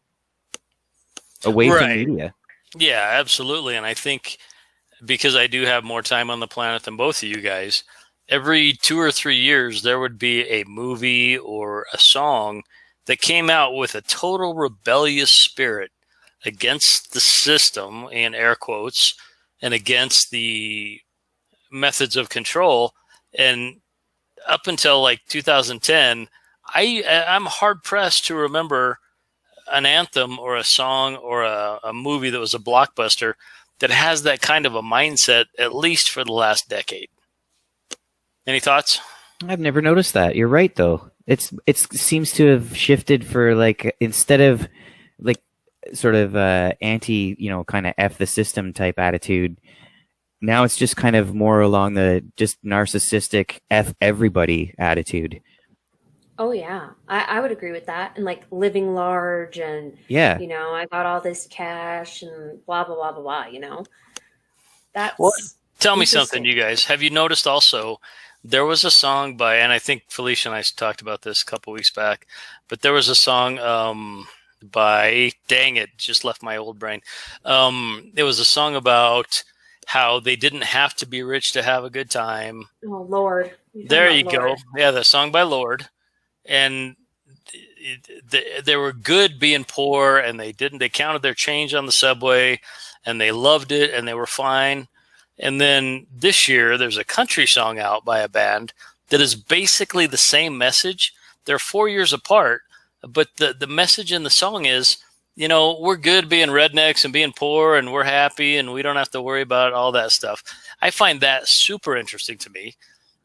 away from media. Yeah, absolutely. And I think because I do have more time on the planet than both of you guys, every 2 or 3 years there would be a movie or a song that came out with a total rebellious spirit against the system, in air quotes, and against the methods of control. And up until like 2010, I'm hard pressed to remember an anthem or a song or a movie that was a blockbuster that has that kind of a mindset, at least for the last decade. Any thoughts? I've never noticed that. You're right, though. It seems to have shifted for, like, instead of like sort of anti, kind of F the system type attitude. Now it's just kind of more along the just narcissistic F everybody attitude. Oh yeah, I would agree with that. And like living large, and Yeah. I got all this cash and blah blah blah blah blah. Well, That's tell me something, interesting. you guys. Have you noticed also there was a song by, and I think Felicia and I talked about this a couple weeks back, but there was a song by, dang it, just left my old brain. It was a song about how they didn't have to be rich to have a good time. Oh Lord, you're talking There about you go. Lord. Yeah, the song by Lord. And they were good being poor, and they counted their change on the subway, and they loved it, and they were fine. And then this year there's a country song out by a band that is basically the same message. They're 4 years apart, but the message in the song is, we're good being rednecks and being poor, and we're happy, and we don't have to worry about all that stuff. I find that super interesting to me,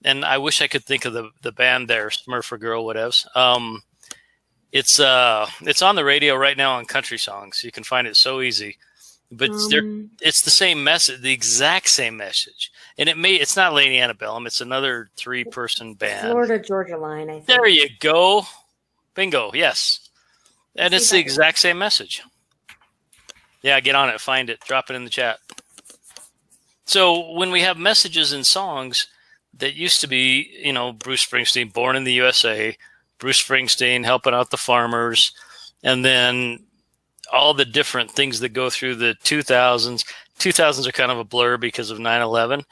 and I wish I could think of the band there, Smurf or Girl, whatevs. It's on the radio right now on country songs. You can find it so easy, but it's the same message, the exact same message. And it's not Lady Antebellum. It's another 3-person band. Florida Georgia Line, I think. There you go. Bingo. Yes. And it's the exact same message. Yeah, get on it, find it, drop it in the chat. So when we have messages in songs that used to be, Bruce Springsteen, Born in the USA, Bruce Springsteen helping out the farmers, and then all the different things that go through the 2000s. 2000s are kind of a blur because of 9/11.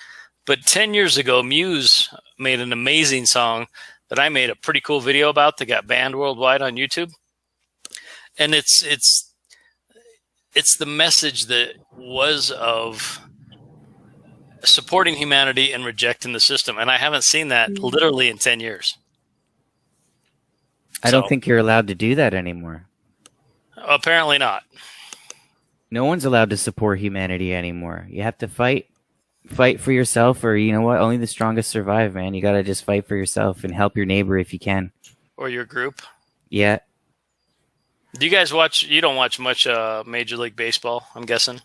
But 10 years ago, Muse made an amazing song that I made a pretty cool video about that got banned worldwide on YouTube. And it's the message that was of supporting humanity and rejecting the system. And I haven't seen that literally in 10 years. I don't think you're allowed to do that anymore. Apparently not. No one's allowed to support humanity anymore. You have to fight for yourself, or you know what? Only the strongest survive, man. You got to just fight for yourself and help your neighbor if you can. Or your group. Yeah. Do you guys watch? You don't watch much Major League Baseball, I'm guessing.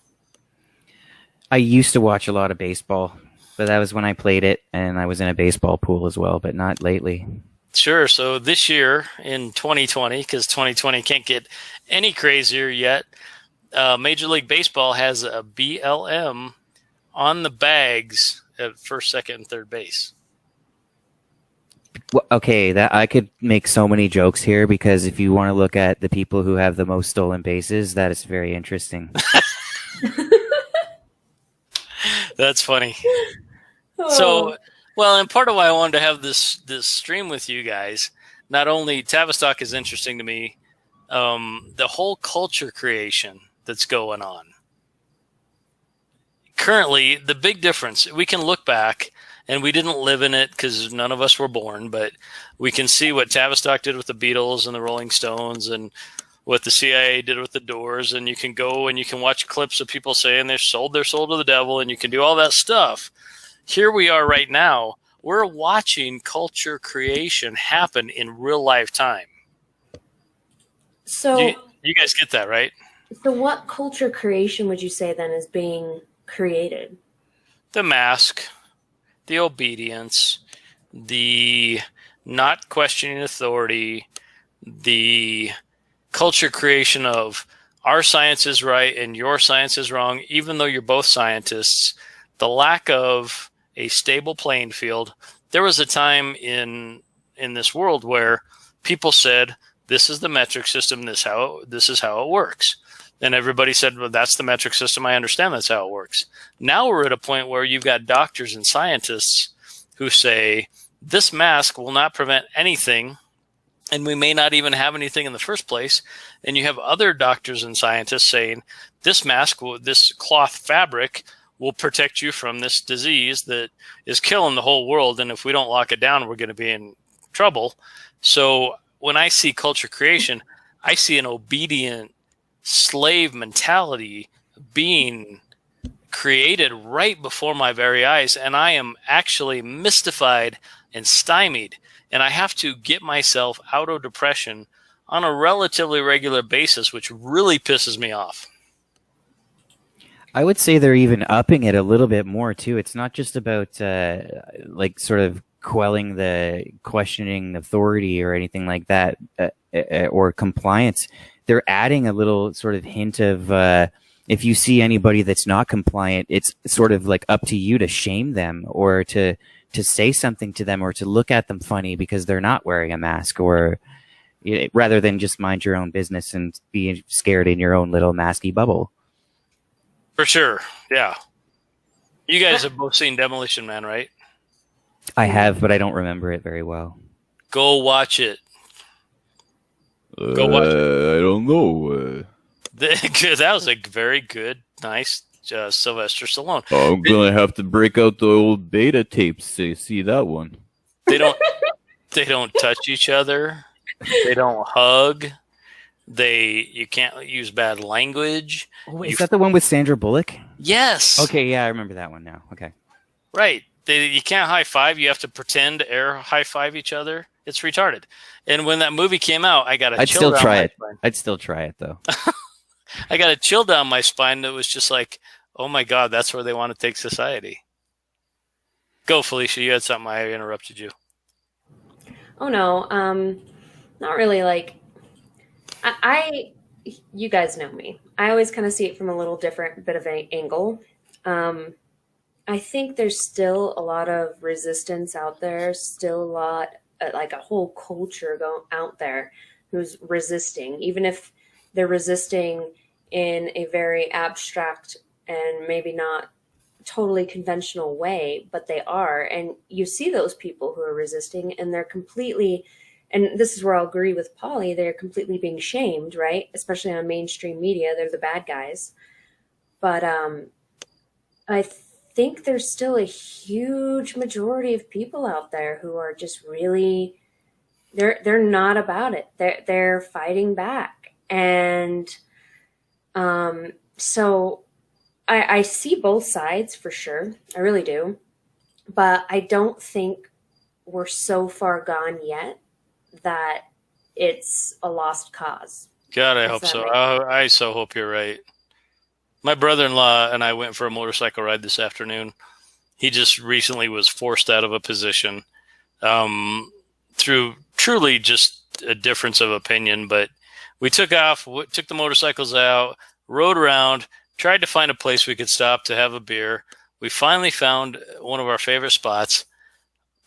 I used to watch a lot of baseball, but that was when I played it, and I was in a baseball pool as well, but not lately. Sure. So this year in 2020, because 2020 can't get any crazier yet, Major League Baseball has a BLM on the bags at first, second, and third base. Well, okay, that I could make so many jokes here, because if you want to look at the people who have the most stolen bases, that is very interesting. That's funny. So, well, and part of why I wanted to have this stream with you guys, not only Tavistock is interesting to me, the whole culture creation that's going on. Currently, the big difference, we can look back, and we didn't live in it because none of us were born, but we can see what Tavistock did with the Beatles and the Rolling Stones, and what the CIA did with the Doors, and you can go and you can watch clips of people saying they sold their soul to the devil, and you can do all that stuff. Here we are right now. We're watching culture creation happen in real life time. So you guys get that, right? So what culture creation would you say then is being created? The mask, the obedience, the not questioning authority, the culture creation of our science is right and your science is wrong, even though you're both scientists, the lack of a stable playing field. There was a time in this world where people said, this is the metric system, this is how it works. And everybody said, well, that's the metric system. I understand that's how it works. Now we're at a point where you've got doctors and scientists who say, this mask will not prevent anything, and we may not even have anything in the first place. And you have other doctors and scientists saying, this mask, this cloth fabric will protect you from this disease that is killing the whole world. And if we don't lock it down, we're going to be in trouble. So when I see culture creation, I see an obedient slave mentality being created right before my very eyes. And I am actually mystified and stymied. And I have to get myself out of depression on a relatively regular basis, which really pisses me off. I would say they're even upping it a little bit more too. It's not just about like sort of quelling the questioning authority or anything like that, or compliance. They're adding a little sort of hint of, if you see anybody that's not compliant, it's sort of like up to you to shame them or to say something to them or to look at them funny because they're not wearing a mask, or rather than just mind your own business and be scared in your own little masky bubble. For sure. Yeah. You guys have both seen Demolition Man, right? I have, but I don't remember it very well. Go watch it. Go watch it. I don't know. That was a very good, nice Sylvester Stallone. I'm gonna have to break out the old beta tapes to see that one. They don't touch each other. They don't hug. You can't use bad language. Oh, wait, is that the one with Sandra Bullock? Yes. Okay, yeah, I remember that one now. Okay. Right. You can't high five. You have to pretend to air high five each other. It's retarded. And when that movie came out, I got a chill down my spine. I'd still try it though. I got a chill down my spine that was just like, oh my God, that's where they want to take society. Go, Felisha. You had something. I interrupted you. Oh no, not really. Like, you guys know me. I always kind of see it from a little different bit of an angle. I think there's still a lot of resistance out there. Still a lot, like a whole culture out there who's resisting, even if they're resisting in a very abstract and maybe not totally conventional way, but they are. And you see those people who are resisting, and they're completely, and this is where I'll agree with Polly, they're completely being shamed, right? Especially on mainstream media, they're the bad guys. But I think there's still a huge majority of people out there who are just really, they're not about it. They're fighting back. And so I see both sides for sure. I really do. But I don't think we're so far gone yet that it's a lost cause. God, I hope so. I so hope you're right. My brother-in-law and I went for a motorcycle ride this afternoon. He just recently was forced out of a position through truly just a difference of opinion. But we took off, took the motorcycles out, rode around, tried to find a place we could stop to have a beer. We finally found one of our favorite spots,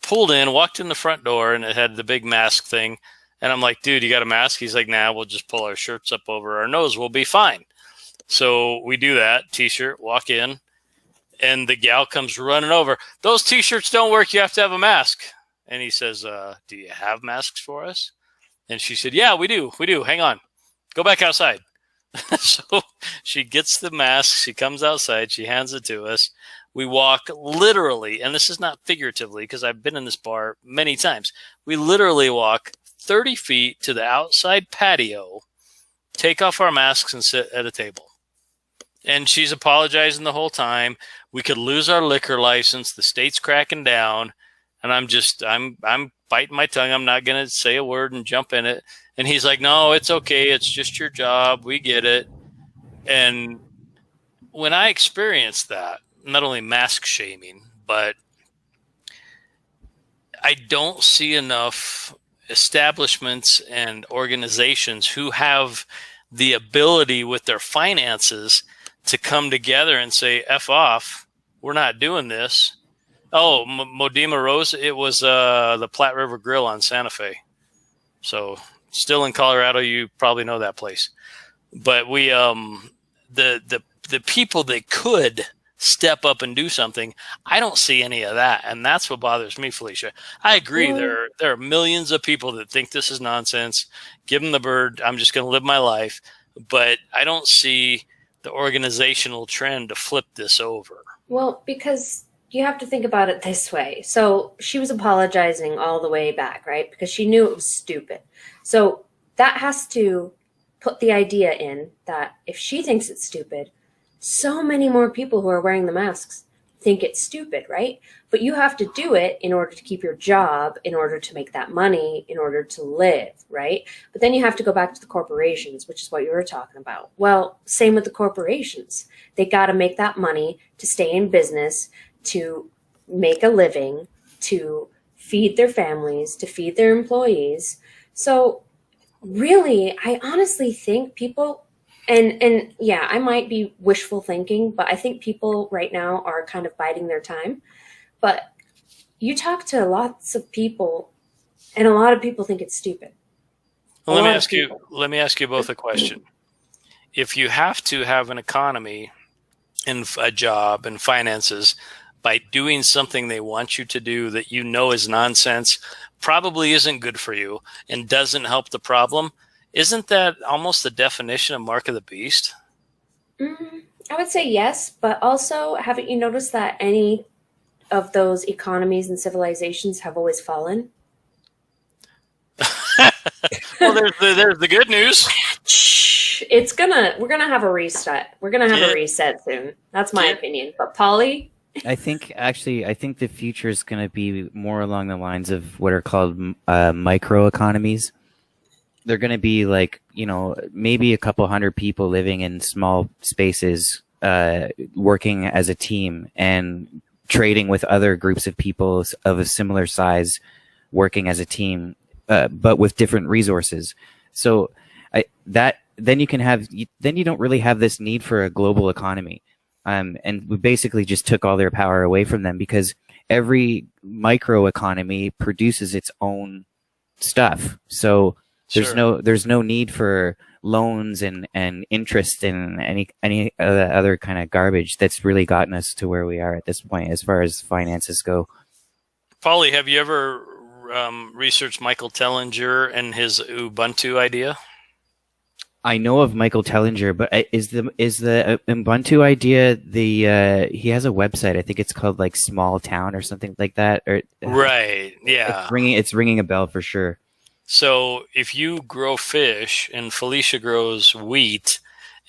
pulled in, walked in the front door, and it had the big mask thing. And I'm like, dude, you got a mask? He's like, nah, we'll just pull our shirts up over our nose. We'll be fine. So we do that, T-shirt, walk in, and the gal comes running over. Those T-shirts don't work. You have to have a mask. And he says, do you have masks for us? And she said, yeah, we do. We do. Hang on. Go back outside. So she gets the mask. She comes outside. She hands it to us. We walk literally, and this is not figuratively because I've been in this bar many times. We literally walk 30 feet to the outside patio, take off our masks, and sit at a table. And she's apologizing the whole time. We could lose our liquor license. The state's cracking down. And I'm biting my tongue. I'm not going to say a word and jump in it. And he's like, no, it's okay. It's just your job. We get it. And when I experienced that, not only mask shaming, but I don't see enough establishments and organizations who have the ability with their finances to come together and say, F off, we're not doing this. Oh, Modima Rose, it was the Platte River Grill on Santa Fe. So still in Colorado, you probably know that place. But we, the people that could step up and do something, I don't see any of that. And that's what bothers me, Felisha. I agree. There are millions of people that think this is nonsense. Give them the bird. I'm just going to live my life. But I don't see the organizational trend to flip this over. Well, because you have to think about it this way. So she was apologizing all the way back, right? Because she knew it was stupid. So that has to put the idea in that if she thinks it's stupid, so many more people who are wearing the masks think it's stupid, right? But you have to do it in order to keep your job, in order to make that money, in order to live, right? But then you have to go back to the corporations, which is what you were talking about. Well, same with the corporations. They got to make that money to stay in business, to make a living, to feed their families, to feed their employees. So really, I honestly think people, and yeah, I might be wishful thinking, but I think people right now are kind of biding their time. But you talk to lots of people, and a lot of people think it's stupid. Well, A lot of people. let me ask you both a question. If you have to have an economy and a job and finances by doing something they want you to do that you know is nonsense, probably isn't good for you, and doesn't help the problem, isn't that almost the definition of mark of the beast? I would say yes, but also, haven't you noticed that any of those economies and civilizations have always fallen? Well, there's the good news. We're gonna have a reset. We're gonna have a reset soon. That's my opinion. But Polly, I think the future is going to be more along the lines of what are called micro economies. They're going to be like, maybe a couple hundred people living in small spaces, working as a team and trading with other groups of people of a similar size, working as a team, but with different resources. So then you don't really have this need for a global economy. And we basically just took all their power away from them, because every micro economy produces its own stuff. So there's no need for loans and interest and any other kind of garbage that's really gotten us to where we are at this point as far as finances go. Polly, have you ever researched Michael Tellinger and his Ubuntu idea? I know of Michael Tellinger, but is the Ubuntu idea he has a website? I think it's called like Small Town or something like that. Or right, yeah, it's ringing a bell for sure. So if you grow fish and Felisha grows wheat,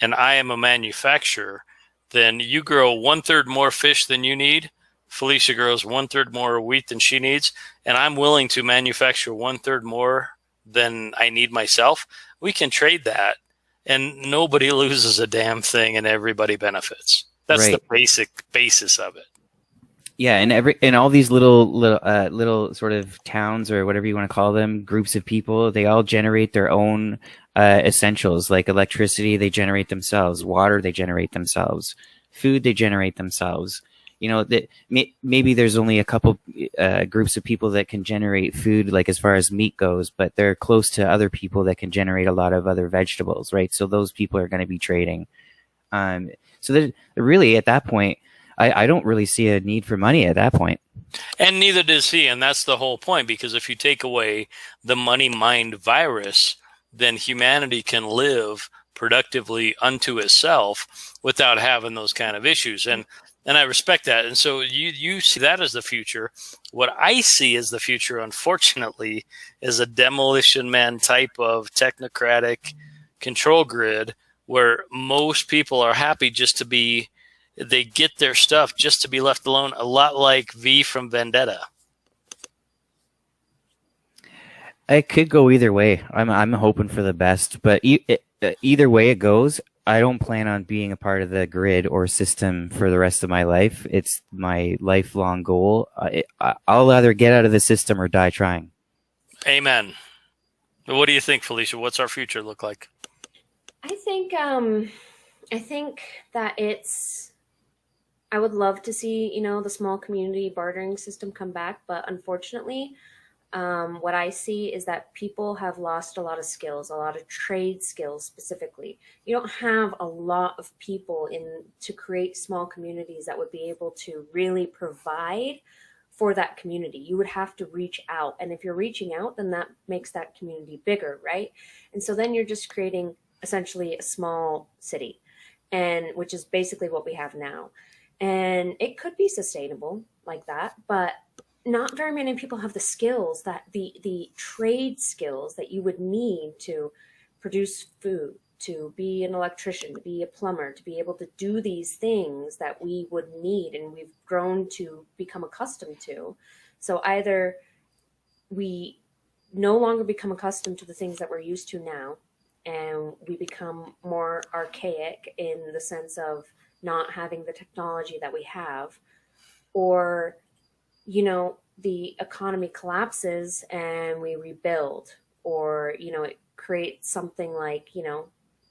and I am a manufacturer, then you grow 1/3 more fish than you need. Felisha grows 1/3 more wheat than she needs, and I'm willing to manufacture 1/3 more than I need myself. We can trade that, and nobody loses a damn thing, and everybody benefits. That's right. The basic basis of it. Yeah, and all these little sort of towns, or whatever you want to call them, groups of people, they all generate their own essentials, like electricity they generate themselves, water they generate themselves, food they generate themselves. That maybe there's only a couple groups of people that can generate food, like as far as meat goes, but they're close to other people that can generate a lot of other vegetables, right? So those people are going to be trading. So really, at that point, I don't really see a need for money at that point. And neither does he, and that's the whole point, because if you take away the money mind virus, then humanity can live productively unto itself without having those kind of issues. And I respect that. And so you see that as the future. What I see as the future, unfortunately, is a demolition man type of technocratic control grid where most people are happy just to be, they get their stuff just to be left alone, a lot like V from Vendetta. It could go either way. I'm hoping for the best, but either way it goes, I don't plan on being a part of the grid or system for the rest of my life. It's my lifelong goal. I'll either get out of the system or die trying. Amen. What do you think, Felisha? What's our future look like? I think that I would love to see, the small community bartering system come back, but unfortunately, what I see is that people have lost a lot of skills, a lot of trade skills specifically. You don't have a lot of people to create small communities that would be able to really provide for that community. You would have to reach out. And if you're reaching out, then that makes that community bigger, right? And so then you're just creating essentially a small city, and which is basically what we have now. And it could be sustainable like that, but not very many people have the skills, that the trade skills that you would need to produce food, to be an electrician, to be a plumber, to be able to do these things that we would need and we've grown to become accustomed to. So either we no longer become accustomed to the things that we're used to now, and we become more archaic in the sense of not having the technology that we have, or the economy collapses and we rebuild, or, it creates something like,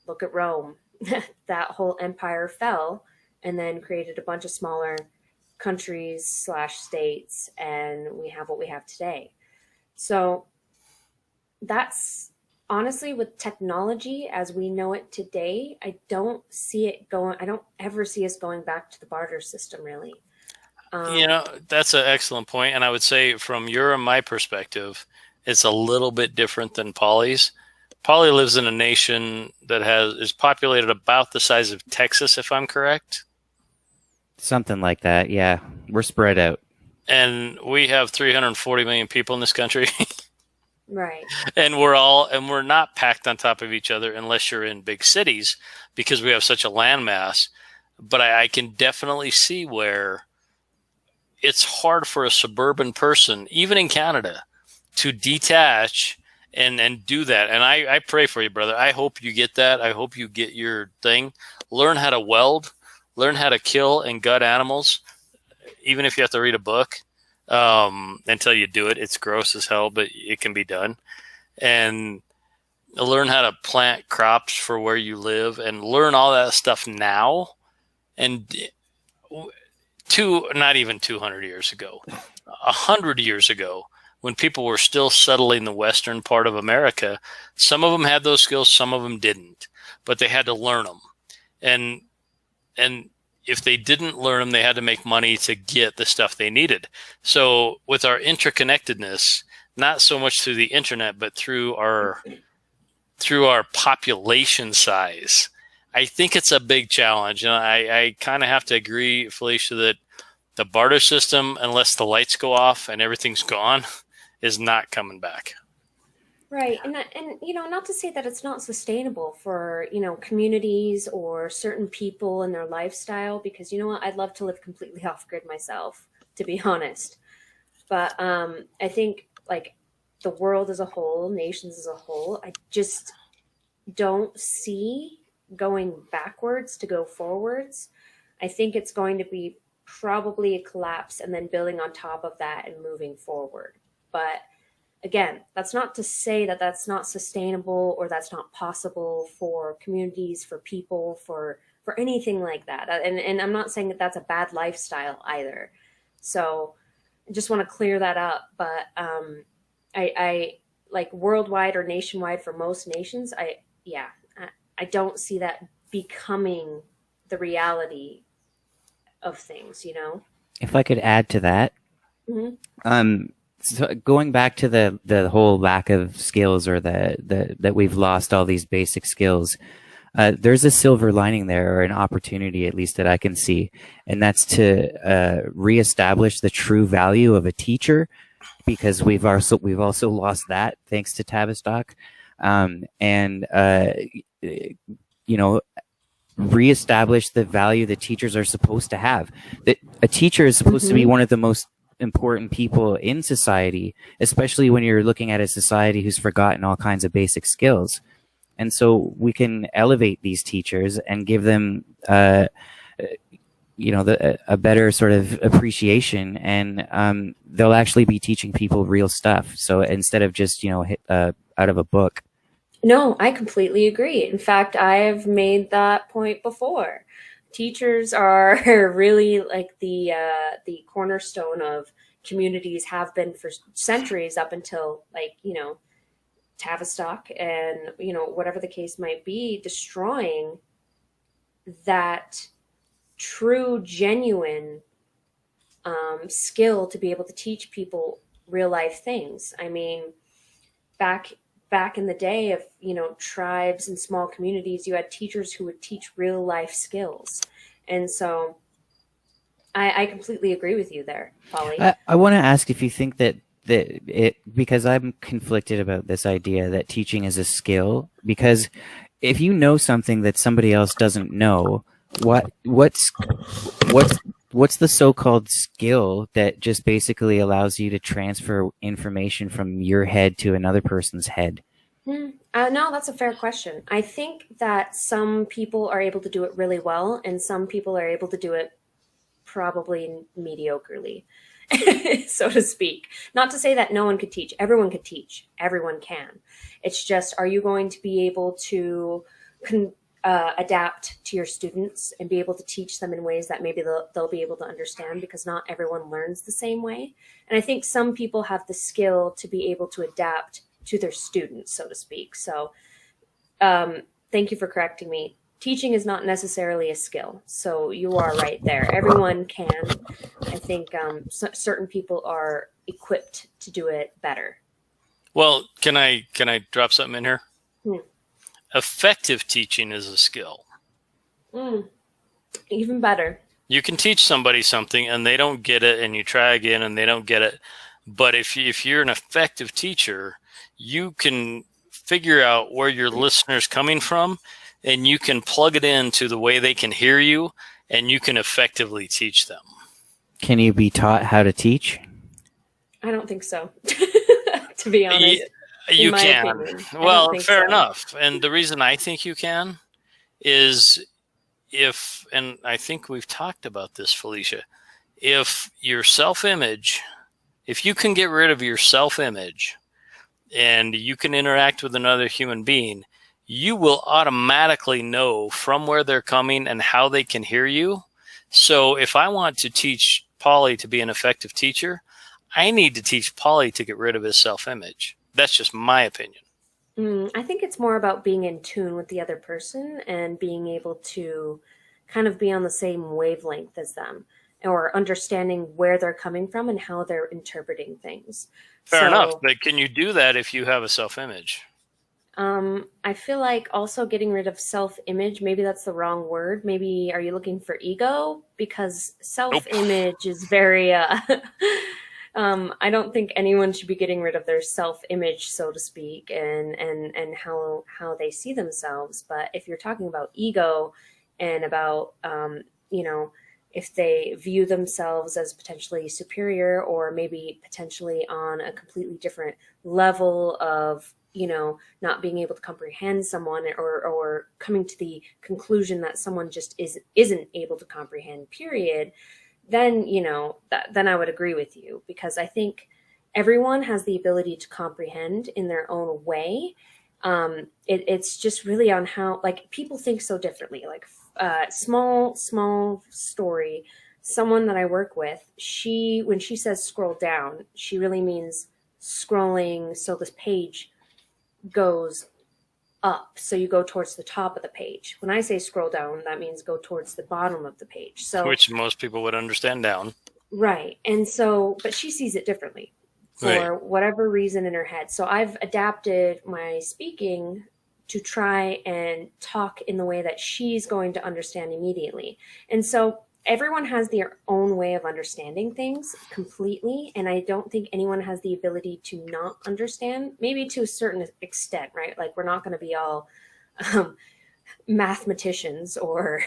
look at Rome. That whole empire fell and then created a bunch of smaller countries slash states, and we have what we have today. So that's honestly, with technology as we know it today, I don't ever see us going back to the barter system, really. That's an excellent point. And I would say from your and my perspective, it's a little bit different than Polly's. Polly lives in a nation that is populated about the size of Texas, if I'm correct. Something like that, yeah. We're spread out. And we have 340 million people in this country. Right. And we're not packed on top of each other unless you're in big cities, because we have such a landmass. But I can definitely see where it's hard for a suburban person, even in Canada, to detach and do that. And I pray for you, brother. I hope you get that. I hope you get your thing. Learn how to weld, learn how to kill and gut animals, even if you have to read a book until you do it. It's gross as hell, but it can be done. And learn how to plant crops for where you live, and learn all that stuff now. And not even 200 years ago, 100 years ago, when people were still settling the western part of America, some of them had those skills, some of them didn't, but they had to learn them. And if they didn't learn them, they had to make money to get the stuff they needed. So with our interconnectedness, not so much through the internet, but through our population size, I think it's a big challenge. And I kind of have to agree, Felisha, that the barter system, unless the lights go off and everything's gone, is not coming back. Right. And not to say that it's not sustainable for, communities or certain people and their lifestyle, because you know what, I'd love to live completely off grid myself, to be honest. But I think like the world as a whole, nations as a whole, I just don't see going backwards to go forwards. I think it's going to be probably a collapse and then building on top of that and moving forward. But again, that's not to say that that's not sustainable or that's not possible for communities, for people, for anything like that. And I'm not saying that that's a bad lifestyle either. So I just want to clear that up. But I like worldwide or nationwide for most nations, I don't see that becoming the reality of things, If I could add to that, Mm-hmm. So going back to the whole lack of skills, or that we've lost all these basic skills, there's a silver lining there, or an opportunity at least that I can see, and that's to reestablish the true value of a teacher, because we've also lost that thanks to Tavistock, and reestablish the value that teachers are supposed to have. That a teacher is supposed to be one of the most important people in society, especially when you're looking at a society who's forgotten all kinds of basic skills. And so we can elevate these teachers and give them, a better sort of appreciation, and they'll actually be teaching people real stuff. So instead of just, out of a book. No, I completely agree. In fact, I've made that point before. Teachers are really like the cornerstone of communities, have been for centuries up until Tavistock and whatever the case might be, destroying that true, genuine skill to be able to teach people real life things. I mean, back in the day of, tribes and small communities, you had teachers who would teach real life skills. And so I completely agree with you there, Polly. I want to ask if you think that because I'm conflicted about this idea that teaching is a skill, because if you know something that somebody else doesn't know, what's the so-called skill that just basically allows you to transfer information from your head to another person's head? No, that's a fair question. I think that some people are able to do it really well, and some people are able to do it probably mediocrely. so to speak. Not to say that no one could teach. Everyone could teach. Everyone can. It's just, are you going to be able to adapt to your students and be able to teach them in ways that maybe they'll be able to understand, because not everyone learns the same way. And I think some people have the skill to be able to adapt to their students, so to speak. So thank you for correcting me. Teaching is not necessarily a skill. So you are right there. Everyone can. I think certain people are equipped to do it better. Well, can I drop something in here? Hmm. Effective teaching is a skill. Even better. You can teach somebody something and they don't get it, and you try again and they don't get it. But if you're an effective teacher, you can figure out where your listener's coming from, and you can plug it into the way they can hear you, and you can effectively teach them. Can you be taught how to teach? I don't think so, to be honest. You can. Opinion. Well, fair enough. And the reason I think you can is if, and I think we've talked about this, Felisha, if your self-image, if you can get rid of your self-image and you can interact with another human being, you will automatically know from where they're coming and how they can hear you. So if I want to teach Polly to be an effective teacher, I need to teach Polly to get rid of his self-image. That's just my opinion. I think it's more about being in tune with the other person and being able to kind of be on the same wavelength as them, or understanding where they're coming from and how they're interpreting things. Fair enough. But can you do that if you have a self-image? I feel like also getting rid of self-image, maybe that's the wrong word. Maybe, are you looking for ego? Because self-image is very, I don't think anyone should be getting rid of their self-image, so to speak, and how they see themselves. But if you're talking about ego and about, if they view themselves as potentially superior, or maybe potentially on a completely different level of, not being able to comprehend someone, or coming to the conclusion that someone just isn't able to comprehend, period, then, then I would agree with you, because I think everyone has the ability to comprehend in their own way. It's just really on how, like, people think so differently. Like, small story, someone that I work with, when she says scroll down, she really means scrolling so this page goes up, so you go towards the top of the page. When I say scroll down, that means go towards the bottom of the page. So, which most people would understand down. Right. And so, but she sees it differently for whatever reason in her head. So I've adapted my speaking to try and talk in the way that she's going to understand immediately. And so everyone has their own way of understanding things completely. And I don't think anyone has the ability to not understand, maybe to a certain extent, right? Like, we're not going to be all mathematicians or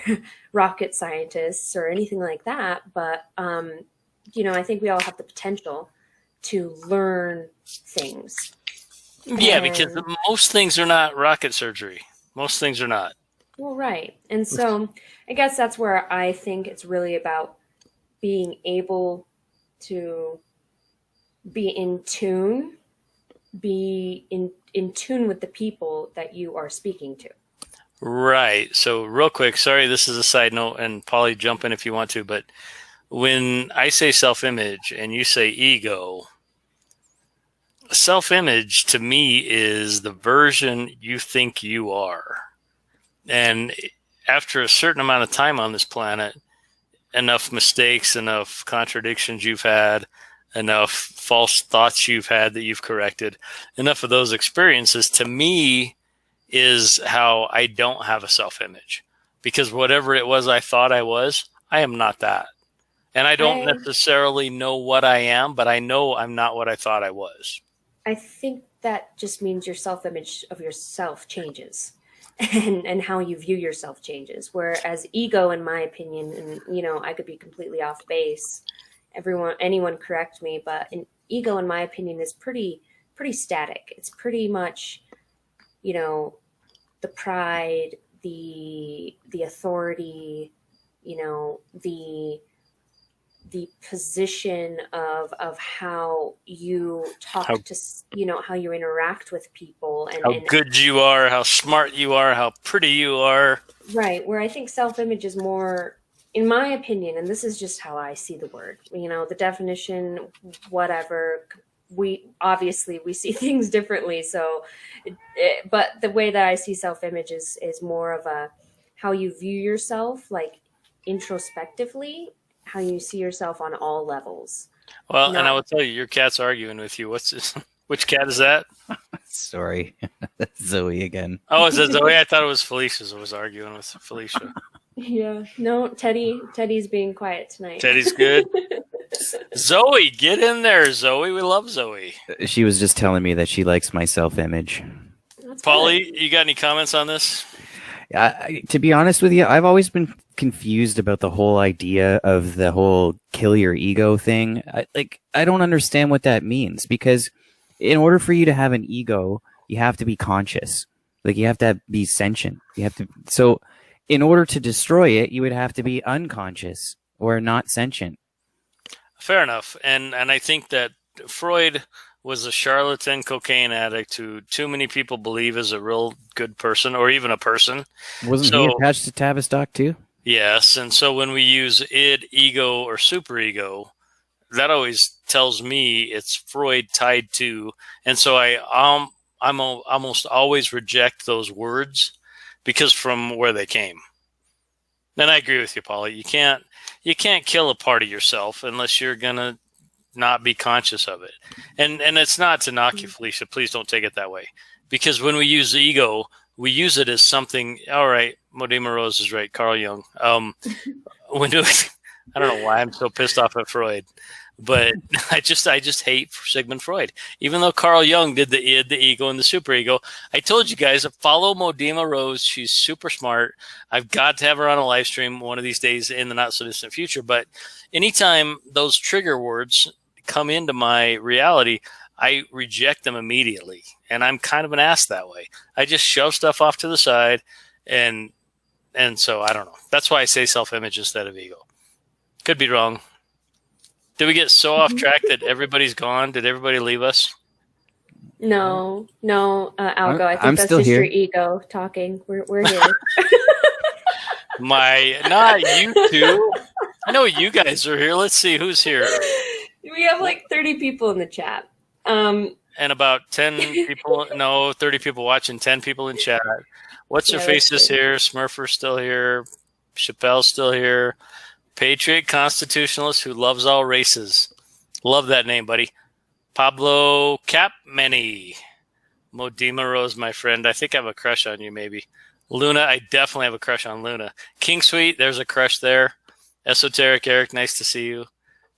rocket scientists or anything like that. But, I think we all have the potential to learn things. Yeah, because most things are not rocket surgery. Most things are not. Well, right. And so I guess that's where I think it's really about being able to be in tune with the people that you are speaking to. Right. So real quick, sorry, this is a side note, and Polly, jump in if you want to, but when I say self-image and you say ego, self-image to me is the version you think you are. And after a certain amount of time on this planet, enough mistakes, enough contradictions you've had, enough false thoughts you've had that you've corrected, enough of those experiences, to me, is how I don't have a self-image. Because whatever it was I thought I was, I am not that. And I don't necessarily know what I am, but I know I'm not what I thought I was. I think that just means your self-image of yourself changes. And how you view yourself changes. Whereas ego, in my opinion, and I could be completely off base, anyone correct me, but an ego, in my opinion, is pretty static. It's pretty much, the pride, the authority, the position of how you talk How- to, how you interact with people, How and good you are, how smart you are, how pretty you are. right, where I think self-image is more, in my opinion, and this is just how I see the word, the definition, whatever, we see things differently. So, but the way that I see self-image is more of a, how you view yourself, like introspectively, how you see yourself on all levels. Well, and I Not- will tell you, your cat's arguing with you. What's this? Which cat is that? Sorry, Zoe again. Oh, is that Zoe? I thought it was Felisha who was arguing with Felisha. Yeah, no, Teddy's being quiet tonight. Teddy's good. Zoe, get in there, Zoe. We love Zoe. She was just telling me that she likes my self-image. That's Polly, you got any comments on this? To be honest with you, I've always been confused about the whole idea of the whole kill your ego thing. I don't understand what that means, because in order for you to have an ego, you have to be conscious. Like, you have to be sentient. So in order to destroy it, you would have to be unconscious or not sentient. Fair enough. And I think that Freud was a charlatan cocaine addict who too many people believe is a real good person, or even a person. Wasn't he attached to Tavistock too? Yes. And so when we use id, ego, or superego, that always tells me it's Freud tied to. And so I'm almost always reject those words because from where they came. And I agree with you, Polly. You can't kill a part of yourself unless you're gonna not be conscious of it. And it's not to knock you, Felisha. Please don't take it that way. Because when we use ego, we use it as something. All right, Modima Rose is right. Carl Jung. I don't know why I'm so pissed off at Freud, but I just hate Sigmund Freud. Even though Carl Jung did the id, the ego, and the superego, I told you guys to follow Modima Rose. She's super smart. I've got to have her on a live stream one of these days in the not so distant future. But anytime those trigger words come into my reality, I reject them immediately. And I'm kind of an ass that way. I just shove stuff off to the side, and so I don't know. That's why I say self-image instead of ego. Could be wrong. Did we get so off track that everybody's gone? Did everybody leave us? No, Algo. I think I'm that's still just here. your ego talking. We're here. Not you two. I know you guys are here. Let's see who's here. We have like 30 people in the chat. And about 10 people, 30 people watching, 10 people in chat. What's her face is here? Smurfer's still here. Chappelle's still here. Patriot constitutionalist who loves all races. Love that name, buddy. Pablo Capmany. Modima Rose, my friend. I think I have a crush on you, maybe. Luna, I definitely have a crush on Luna. King Sweet, there's a crush there. Esoteric Eric, nice to see you.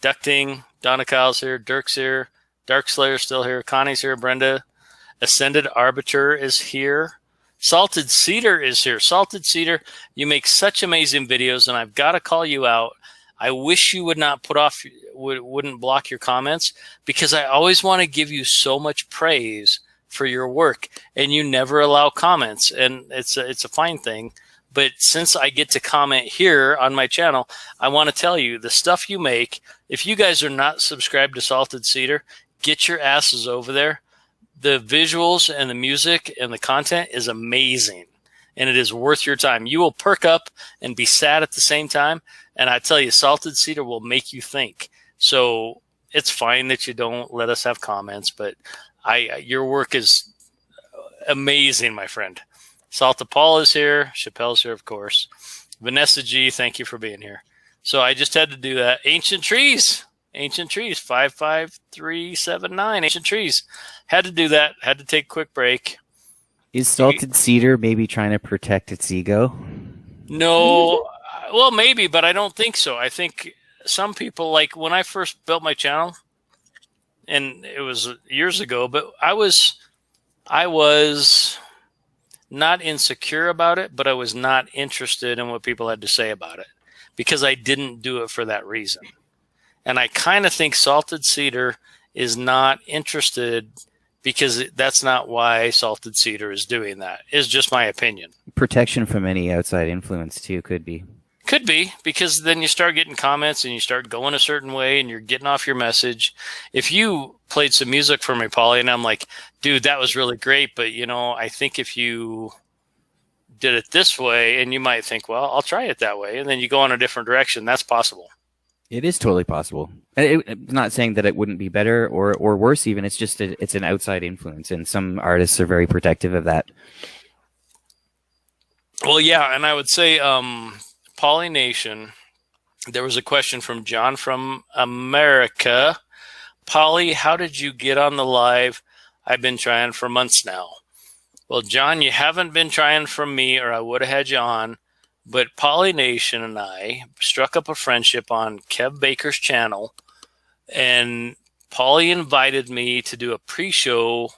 Ducting, Donna Kyle's here. Dirk's here. Dark Slayer's still here. Connie's here. Brenda. Ascended Arbiter is here. Salted Cedar is here. Salted Cedar, you make such amazing videos, and I've got to call you out. I wish you would not wouldn't block your comments, because I always want to give you so much praise for your work, and you never allow comments, and it's a fine thing. But since I get to comment here on my channel, I want to tell you the stuff you make. If you guys are not subscribed to Salted Cedar, get your asses over there. The visuals and the music and the content is amazing, and it is worth your time. You will perk up and be sad at the same time. And I tell you, Salted Cedar will make you think. So it's fine that you don't let us have comments, but your work is amazing, my friend. Salta Paul is here. Chappelle's here, of course. Vanessa G, thank you for being here. So I just had to do that. Ancient Trees, 55379. Ancient Trees. Had to do that. Had to take a quick break. Is Salted Cedar maybe trying to protect its ego? No, well, maybe, but I don't think so. I think some people, like when I first built my channel, and it was years ago, but I was not insecure about it, but I was not interested in what people had to say about it, because I didn't do it for that reason. And I kind of think Salted Cedar is not interested, because that's not why Salted Cedar is doing that. It's just my opinion. Protection from any outside influence too could be. Could be, because then you start getting comments and you start going a certain way and you're getting off your message. If you played some music for me, Polly, and I'm like, dude, that was really great, but I think if you did it this way, and you might think, well, I'll try it that way, and then you go in a different direction. That's possible. It is totally possible. I'm not saying that it wouldn't be better or worse even. It's just it's an outside influence, and some artists are very protective of that. Well, yeah, and I would say Polly Nation, there was a question from John from America. Polly, how did you get on the live? I've been trying for months now. Well, John, you haven't been trying from me, or I would have had you on. But Polly Nation and I struck up a friendship on Kev Baker's channel, and Polly invited me to do a pre-show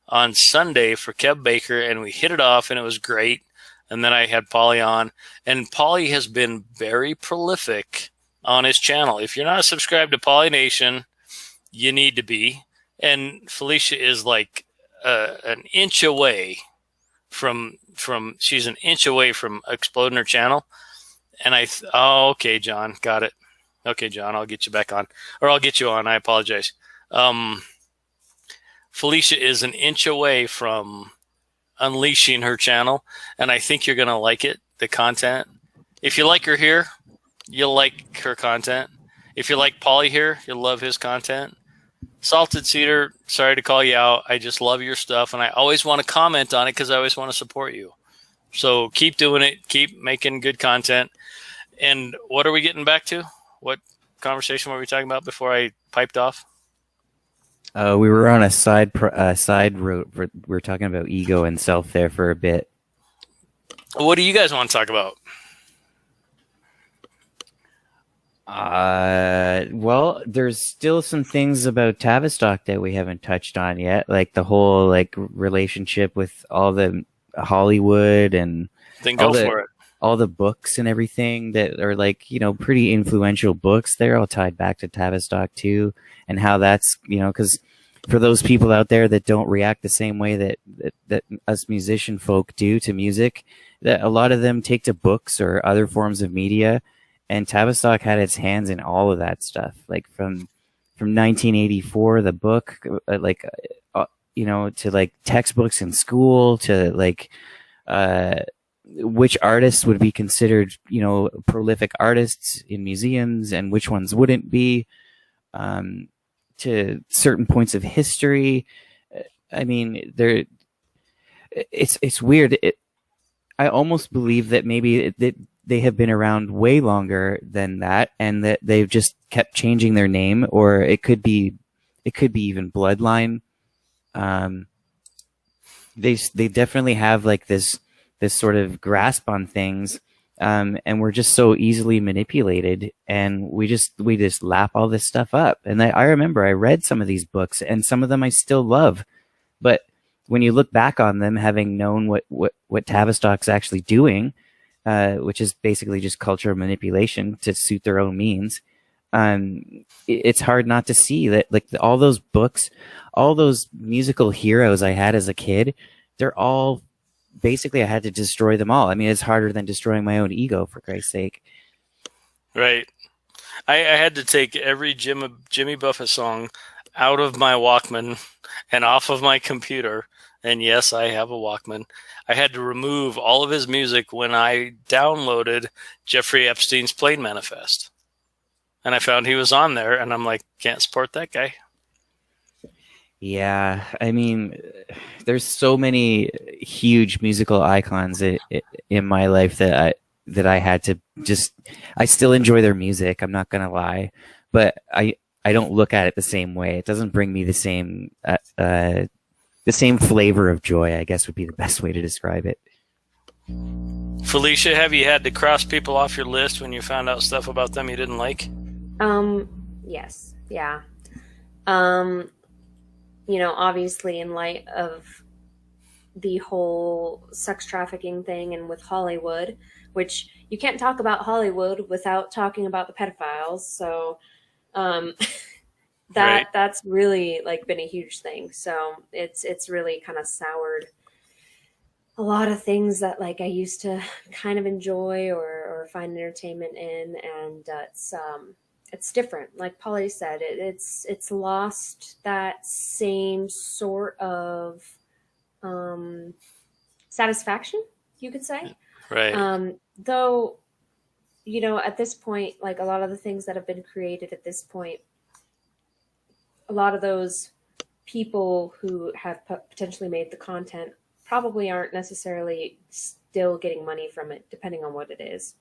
on Sunday for Kev Baker, and we hit it off, and it was great. And then I had Polly on, and Polly has been very prolific on his channel. If you're not subscribed to Polly Nation, you need to be. And Felisha is like an inch away from she's an inch away from exploding her channel. And okay, John, got it. Okay, John, I'll get you back on, or I'll get you on. I apologize. Felisha is an inch away from unleashing her channel, and I think you're going to like it, the content. If you like her here, you'll like her content. If you like Polly here, you'll love his content. Salted Cedar, sorry to call you out. I just love your stuff, and I always want to comment on it because I always want to support you. So keep doing it. Keep making good content. And what are we getting back to? What conversation were we talking about before I piped off? We were on a side road. We were talking about ego and self there for a bit. What do you guys want to talk about? Well, there's still some things about Tavistock that we haven't touched on yet, like the whole relationship with all the Hollywood and then go for it. All the books and everything that are pretty influential books. They're all tied back to Tavistock too, and how that's because for those people out there that don't react the same way that us musician folk do to music, that a lot of them take to books or other forms of media. And Tavistock had its hands in all of that stuff, like from 1984, the book, to textbooks in school, to which artists would be considered, prolific artists in museums and which ones wouldn't be, to certain points of history. I mean, it's weird. I almost believe that maybe they have been around way longer than that, and that they've just kept changing their name, or it could be even bloodline. They definitely have this sort of grasp on things, and we're just so easily manipulated, and we just lap all this stuff up. And I remember I read some of these books, and some of them I still love, but when you look back on them, having known what Tavistock's actually doing, which is basically just cultural manipulation to suit their own means, it's hard not to see that all those books, all those musical heroes I had as a kid, they're all basically, I had to destroy them all. I mean, it's harder than destroying my own ego, for Christ's sake. Right. I had to take every Jimmy Buffett song out of my Walkman and off of my computer. And yes, I have a Walkman. I had to remove all of his music when I downloaded Jeffrey Epstein's Plane Manifest. And I found he was on there, and I'm like, can't support that guy. Yeah, I mean, there's so many huge musical icons in my life that I had to just. I still enjoy their music. I'm not gonna lie, but I don't look at it the same way. It doesn't bring me the same flavor of joy, I guess would be the best way to describe it. Felisha, have you had to cross people off your list when you found out stuff about them you didn't like? Yes. Yeah. Obviously in light of the whole sex trafficking thing and with Hollywood, which you can't talk about Hollywood without talking about the pedophiles. So, Right. that's really been a huge thing. So it's really kind of soured a a lot of things that like I used to kind of enjoy or find entertainment in, and it's different. Like Polly said, it's lost that same sort of satisfaction, you could say. Right. Though, at this point, like a lot of the things that have been created at this point, a lot of those people who have potentially made the content probably aren't necessarily still getting money from it, depending on what it is.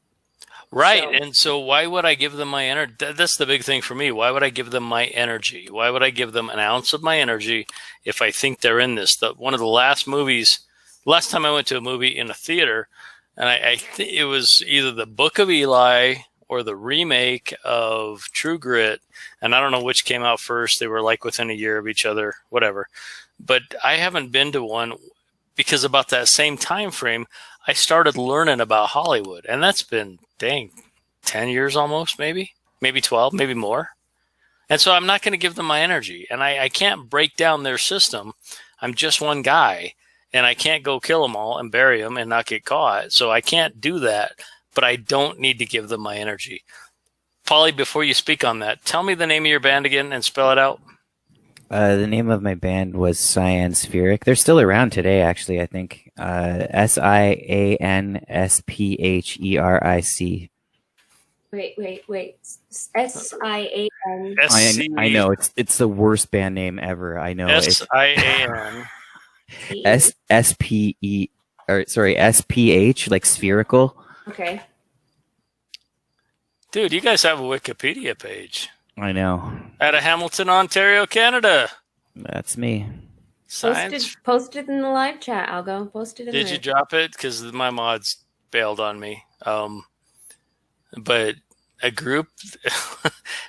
Right. So, And so why would I give them my energy? That's the big thing for me. Why would I give them my energy? Why would I give them an ounce of my energy if I think they're in this? One of the last time I went to a movie in a theater, and I think it was either the Book of Eli or the remake of True Grit, and I don't know which came out first. They were like within a year of each other, whatever. But I haven't been to one because about that same time frame, I started learning about Hollywood, and that's been, 10 years almost, maybe 12, maybe more. And so I'm not going to give them my energy, and I can't break down their system. I'm just one guy, and I can't go kill them all and bury them and not get caught. So I can't do that, but I don't need to give them my energy. Polly, before you speak on that, tell me the name of your band again and spell it out. The name of my band was Cyanspheric. They're still around today, actually, I think. Siansperic. wait. SIAN. I know it's the worst band name ever. I know. SIAN. SPH, like spherical. Okay. Dude, you guys have a Wikipedia page. I know. Out of Hamilton, Ontario, Canada. That's me. Science. Post it in the live chat, Algo. Post it in there. Did you drop it? Because my mods bailed on me. But a group,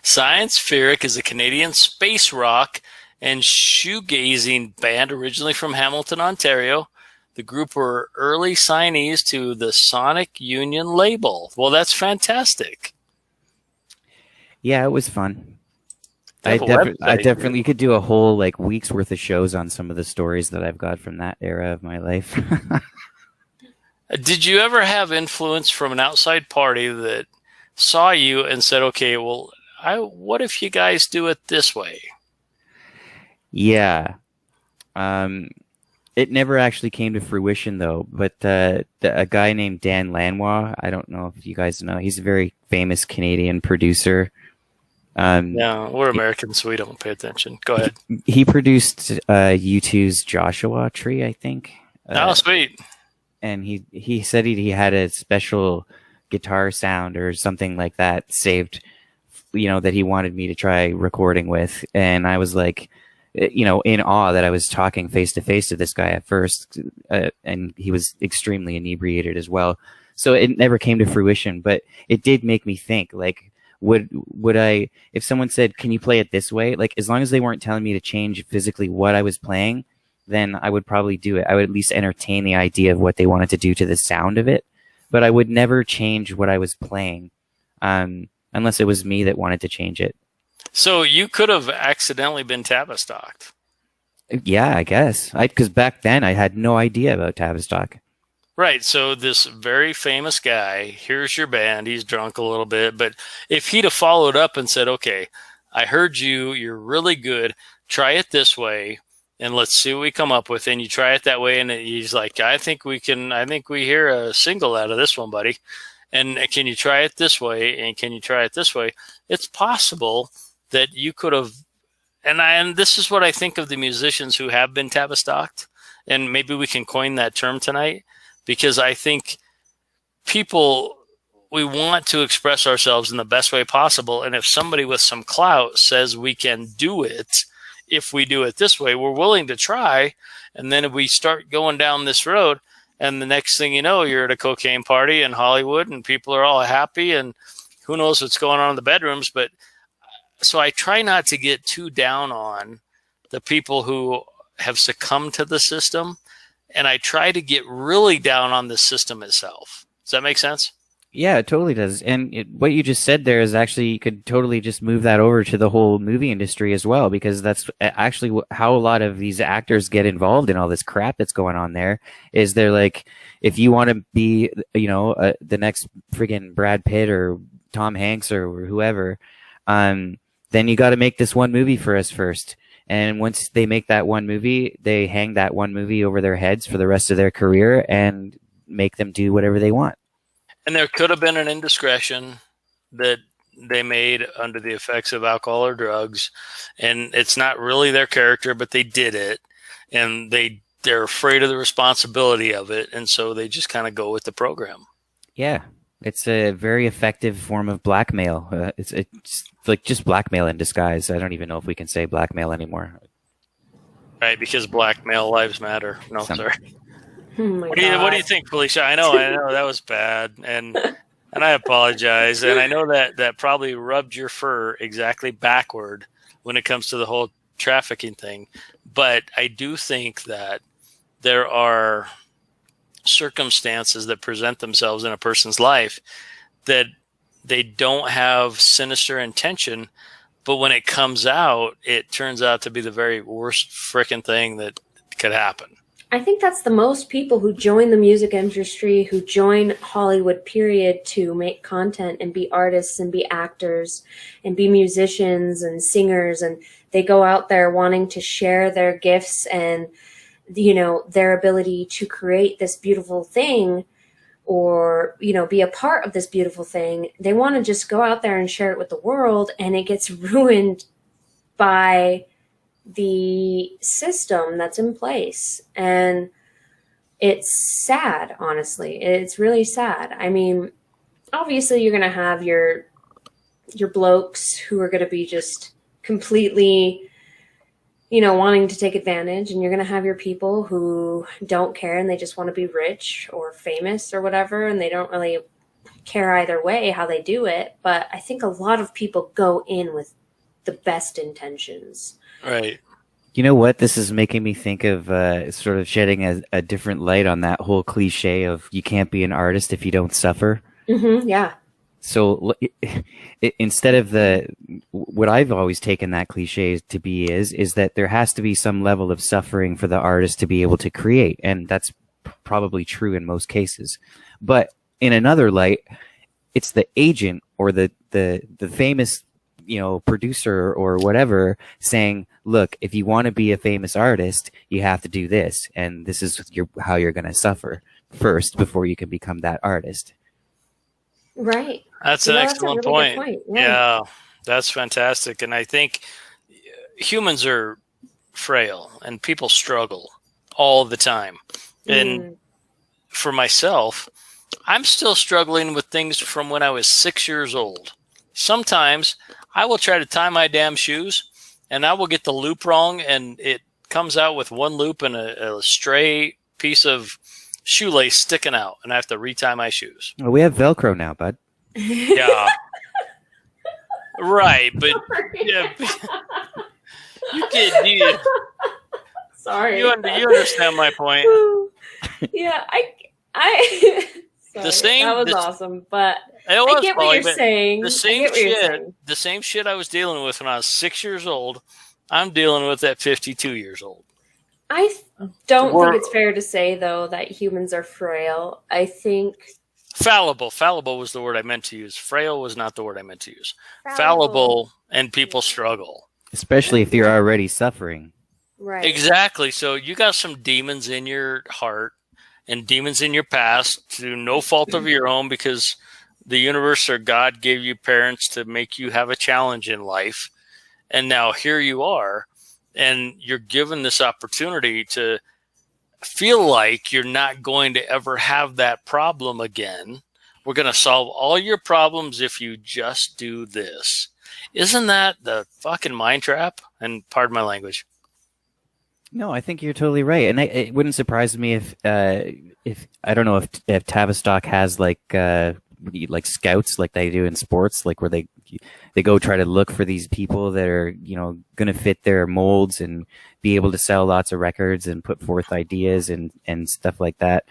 Cyanspheric, is a Canadian space rock and shoegazing band originally from Hamilton, Ontario. The group were early signees to the Sonic Union label. Well, that's fantastic. Yeah, it was fun. They I have a website. definitely could do a whole week's worth of shows on some of the stories that I've got from that era of my life. Did you ever have influence from an outside party that saw you and said, okay, well, what if you guys do it this way? Yeah. It never actually came to fruition, though. But a guy named Dan Lanois, I don't know if you guys know, he's a very famous Canadian producer. No, we're Americans, so we don't pay attention. Go ahead. He produced U2's Joshua Tree, I think. Oh, sweet. And he said he had a special guitar sound or something like that saved, that he wanted me to try recording with. And I was like, in awe that I was talking face to face to this guy at first. And he was extremely inebriated as well. So it never came to fruition, but it did make me think, would I, if someone said, can you play it this way? As long as they weren't telling me to change physically what I was playing, then I would probably do it. I would at least entertain the idea of what they wanted to do to the sound of it, but I would never change what I was playing, unless it was me that wanted to change it. So you could have accidentally been Tavistocked. Yeah, I guess. Because back then I had no idea about Tavistock. Right. So this very famous guy, here's your band. He's drunk a little bit, but if he'd have followed up and said, okay, I heard you, you're really good. Try it this way. And let's see what we come up with. And you try it that way. And he's like, I think we hear a single out of this one, buddy. And can you try it this way? And can you try it this way? It's possible that you could have, and this is what I think of the musicians who have been Tavistocked. And maybe we can coin that term tonight, because I think we want to express ourselves in the best way possible. And if somebody with some clout says we can do it, if we do it this way, we're willing to try. And then if we start going down this road, and the next thing you know, you're at a cocaine party in Hollywood and people are all happy and who knows what's going on in the bedrooms. But so I try not to get too down on the people who have succumbed to the system. And I try to get really down on the system itself. Does that make sense? Yeah, it totally does. And what you just said there is actually, you could totally just move that over to the whole movie industry as well, because that's actually how a lot of these actors get involved in all this crap that's going on there. Is they're like, if you want to be, the next friggin' Brad Pitt or Tom Hanks or whoever, then you got to make this one movie for us first. And once they make that one movie, they hang that one movie over their heads for the rest of their career and make them do whatever they want. And there could have been an indiscretion that they made under the effects of alcohol or drugs, and it's not really their character, but they did it, and they're afraid of the responsibility of it, and so they just kind of go with the program. Yeah, it's a very effective form of blackmail. It's like just blackmail in disguise. I don't even know if we can say blackmail anymore. Right, because black male lives matter. No, sorry. Oh my What do you think, Felisha? I know that was bad, and I apologize, and I know that probably rubbed your fur exactly backward when it comes to the whole trafficking thing. But I do think that there are circumstances that present themselves in a person's life that they don't have sinister intention, but when it comes out, it turns out to be the very worst frickin' thing that could happen. I think that's the most people who join the music industry, who join Hollywood, period, to make content and be artists and be actors and be musicians and singers. And they go out there wanting to share their gifts and, their ability to create this beautiful thing or, be a part of this beautiful thing. They want to just go out there and share it with the world, and it gets ruined by the system that's in place. And it's sad, honestly. It's really sad. I mean, obviously you're going to have your blokes who are going to be just completely, wanting to take advantage, and you're going to have your people who don't care and they just want to be rich or famous or whatever, and they don't really care either way how they do it. But I think a lot of people go in with the best intentions. Right. You know what? This is making me think of sort of shedding a different light on that whole cliche of you can't be an artist if you don't suffer. Mm-hmm, yeah. So instead of what I've always taken that cliche to be is that there has to be some level of suffering for the artist to be able to create. And that's probably true in most cases. But in another light, it's the agent or the famous producer or whatever saying, look, if you want to be a famous artist, you have to do this. And this is how you're going to suffer first before you can become that artist. Right. That's an excellent really point. Yeah. Yeah, that's fantastic. And I think humans are frail and people struggle all the time. And for myself, I'm still struggling with things from when I was 6 years old. Sometimes I will try to tie my damn shoes and I will get the loop wrong, and it comes out with one loop and a stray piece of shoelace sticking out, and I have to retie my shoes. Well, we have Velcro now, bud. Yeah. Right, but yeah, you Sorry. you understand my point. Yeah, I sorry, that was the, awesome, but it was I get what you're saying. The same shit I was dealing with when I was 6 years old, I'm dealing with at 52 years old. I don't think it's fair to say, though, that humans are frail. I think fallible was the word I meant to use. Frail was not the word I meant to use. Fallible, and people struggle, especially if you're already suffering. Right. Exactly. So you got some demons in your heart and demons in your past through no fault of your own, because the universe or God gave you parents to make you have a challenge in life. And now here you are, and you're given this opportunity to feel like you're not going to ever have that problem again. We're going to solve all your problems if you just do this. Isn't that the fucking mind trap? And pardon my language. No, I think you're totally right, and it wouldn't surprise me if I don't know if Tavistock has like scouts like they do in sports, like where they go try to look for these people that are going to fit their molds and be able to sell lots of records and put forth ideas and stuff like that.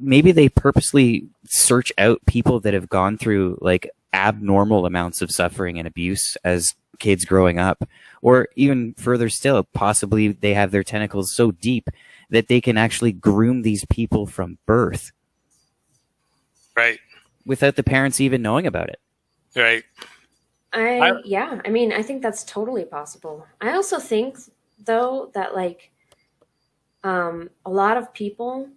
maybe they purposely search out people that have gone through like abnormal amounts of suffering and abuse as kids growing up, or even further still, possibly they have their tentacles so deep that they can actually groom these people from birth. Right. Without the parents even knowing about it. Right. Yeah, I mean, I think that's totally possible. I also think, though, that like a lot of people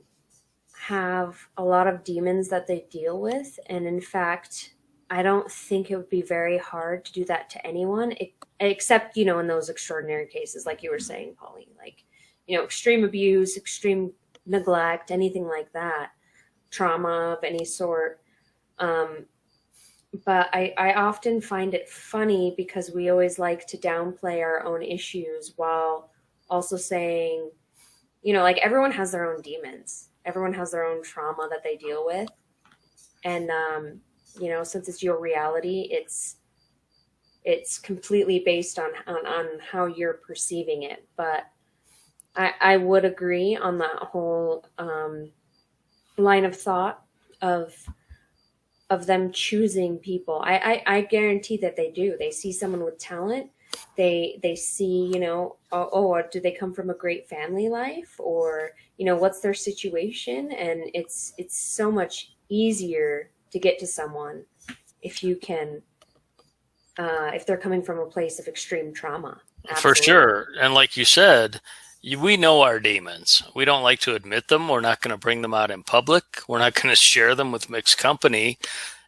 have a lot of demons that they deal with, and in fact, I don't think it would be very hard to do that to anyone, except, you know, in those extraordinary cases, like you were saying, Pauline, like, you know, extreme abuse, extreme neglect, anything like that, trauma of any sort. But I often find it funny because we always like to downplay our own issues while also saying, you know, like everyone has their own demons. Everyone has their own trauma that they deal with. And, you know, since it's your reality, it's completely based on how you're perceiving it. But I would agree on that whole line of thought of them choosing people. I guarantee that they do. They see someone with talent. They see, you know, or do they come from a great family life, or, you know, what's their situation? And it's so much easier to get to someone if you can, if they're coming from a place of extreme trauma. Absolutely. For sure. And like you said, we know our demons. We don't like to admit them. We're not going to bring them out in public. We're not going to share them with mixed company.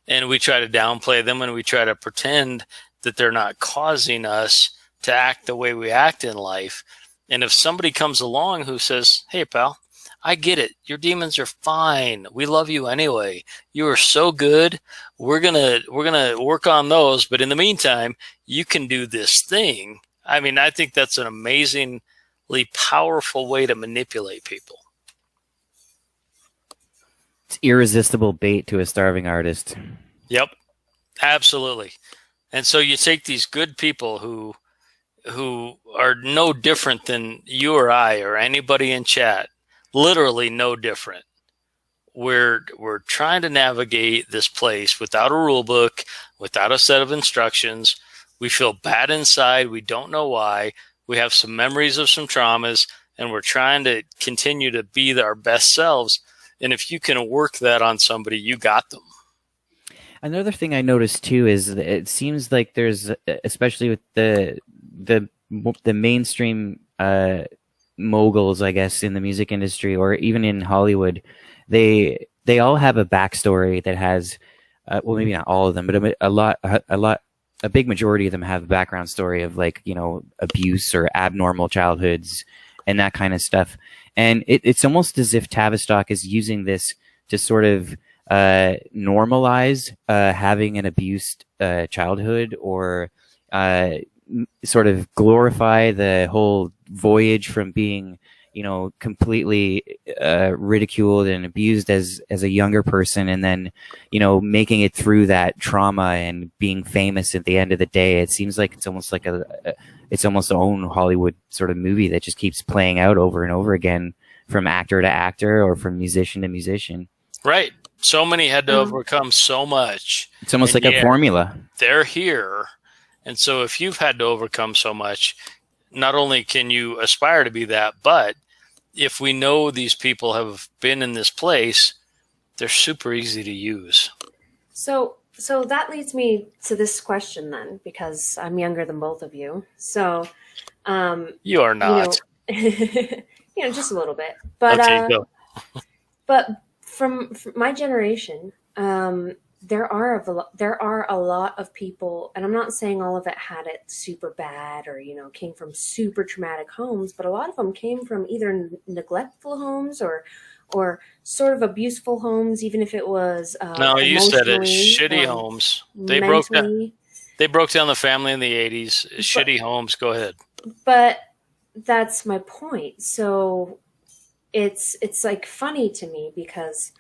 And we try to downplay them, and we try to pretend that they're not causing us to act the way we act in life. And if somebody comes along who says, hey, pal, I get it. Your demons are fine. We love you anyway. You are so good. We're gonna work on those. But in the meantime, you can do this thing. I mean, I think that's an amazingly powerful way to manipulate people. It's irresistible bait to a starving artist. Yep, absolutely. And so you take these good people who are no different than you or I or anybody in chat, literally no different. We're trying to navigate this place without a rule book, without a set of instructions. We feel bad inside. We don't know why. We have some memories of some traumas, and we're trying to continue to be our best selves. And if you can work that on somebody, you got them. Another thing I noticed too is that it seems like there's, especially with the mainstream moguls, I guess, in the music industry or even in Hollywood, they all have a backstory that has, well, maybe not all of them, but a big majority of them have a background story of, like, you know, abuse or abnormal childhoods and that kind of stuff. And it's almost as if Tavistock is using this to sort of normalize having an abused childhood, or sort of glorify the whole voyage from being, you know, completely ridiculed and abused as a younger person, and then, you know, making it through that trauma and being famous at the end of the day. It seems like it's almost like it's almost its own Hollywood sort of movie that just keeps playing out over and over again, from actor to actor or from musician to musician. Right. So many had to overcome so much. It's almost like a formula. They're here. And so if you've had to overcome so much, not only can you aspire to be that, but if we know these people have been in this place, they're super easy to use. So that leads me to this question then, because I'm younger than both of you. So you are not. You know, just a little bit. But okay, go. But from my generation, there are a lot of people, and I'm not saying all of it had it super bad or, you know, came from super traumatic homes, but a lot of them came from either neglectful homes or sort of abuseful homes, even if it was no, you said it, shitty homes. They broke down the family in the 80s. Shitty homes. Go ahead. But that's my point. So it's like funny to me because,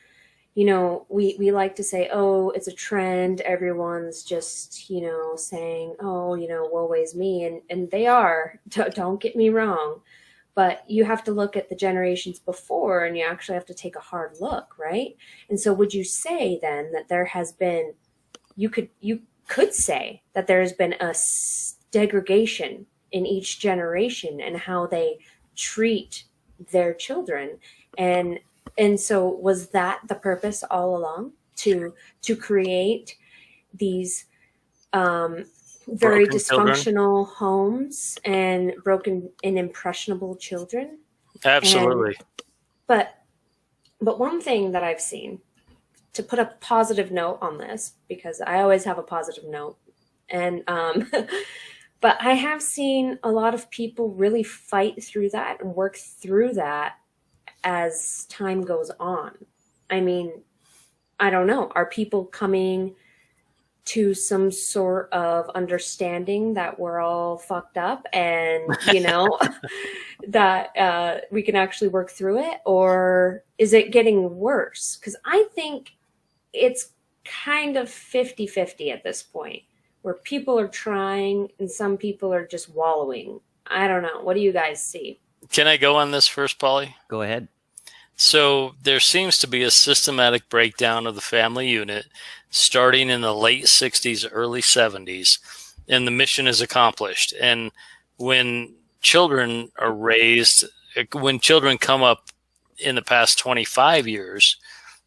you know, we like to say, oh, it's a trend. Everyone's just, you know, saying, oh, you know, woe is me. And they are, don't get me wrong. but you have to look at the generations before, and you actually have to take a hard look, right? And so would you say then that there has been, you could say that there has been a degradation in each generation and how they treat their children, and so was that the purpose all along, to create these very Broken dysfunctional homes and broken and impressionable children? Absolutely. But one thing that I've seen, to put a positive note on this, because I always have a positive note, and but I have seen a lot of people really fight through that and work through that as time goes on. I mean, I don't know. Are people coming to some sort of understanding that we're all fucked up and, that we can actually work through it? Or is it getting worse? Because I think it's kind of 50-50 at this point, where people are trying and some people are just wallowing. I don't know. What do you guys see? Can I go on this first, Polly? Go ahead. So there seems to be a systematic breakdown of the family unit starting in the late 60s, early 70s, and the mission is accomplished. And when children are raised, when children come up in the past 25 years,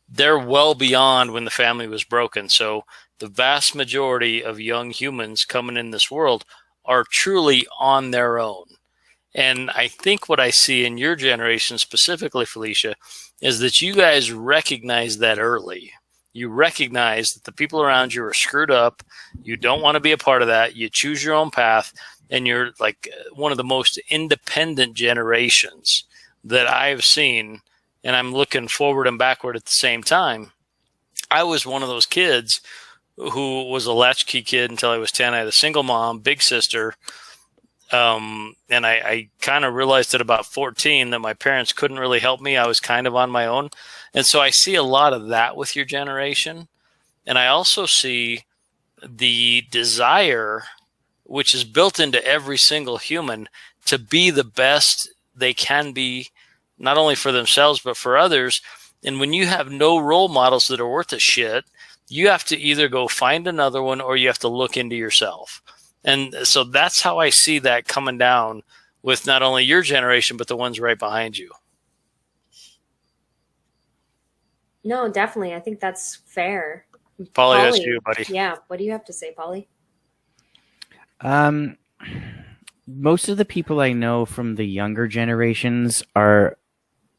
they're well beyond when the family was broken. So the vast majority of young humans coming in this world are truly on their own. And I think what I see in your generation specifically, Felisha, is that you guys recognize that early. You recognize that the people around you are screwed up. You don't want to be a part of that. You choose your own path, and you're like one of the most independent generations that I've seen. And I'm looking forward and backward at the same time. I was one of those kids who was a latchkey kid until I was 10. I had a single mom, big sister. And I kind of realized at about 14 that my parents couldn't really help me. I was kind of on my own. And so I see a lot of that with your generation. And I also see the desire, which is built into every single human, to be the best they can be, not only for themselves, but for others. And when you have no role models that are worth a shit, you have to either go find another one or you have to look into yourself. And so that's how I see that coming down with not only your generation, but the ones right behind you. No, definitely. I think that's fair. Polly, that's you, buddy. Yeah. What do you have to say, Polly? Most of the people I know from the younger generations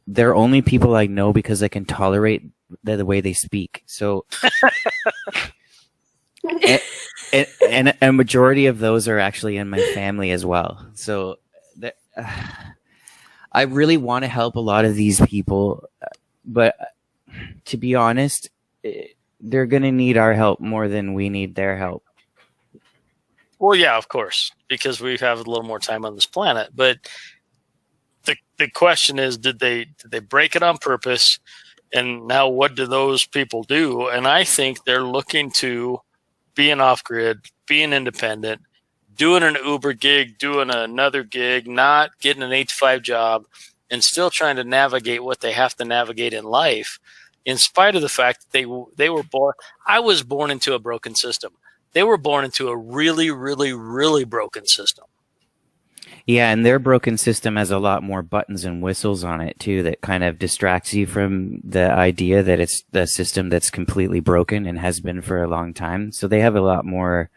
they're only people I know because I can tolerate the way they speak. So, and a majority of those are actually in my family as well. So I really want to help a lot of these people, but to be honest, they're going to need our help more than we need their help. Well, yeah, of course, because we have a little more time on this planet. But the question is, did they break it on purpose? And now what do those people do? And I think they're looking to being off-grid, being independent, doing an Uber gig, doing another gig, not getting an 8-to-5 job, and still trying to navigate what they have to navigate in life, in spite of the fact that they were born. I was born into a broken system. They were born into a really, really, really broken system. Yeah, and their broken system has a lot more buttons and whistles on it, too, that kind of distracts you from the idea that it's the system that's completely broken and has been for a long time. So they have a lot more,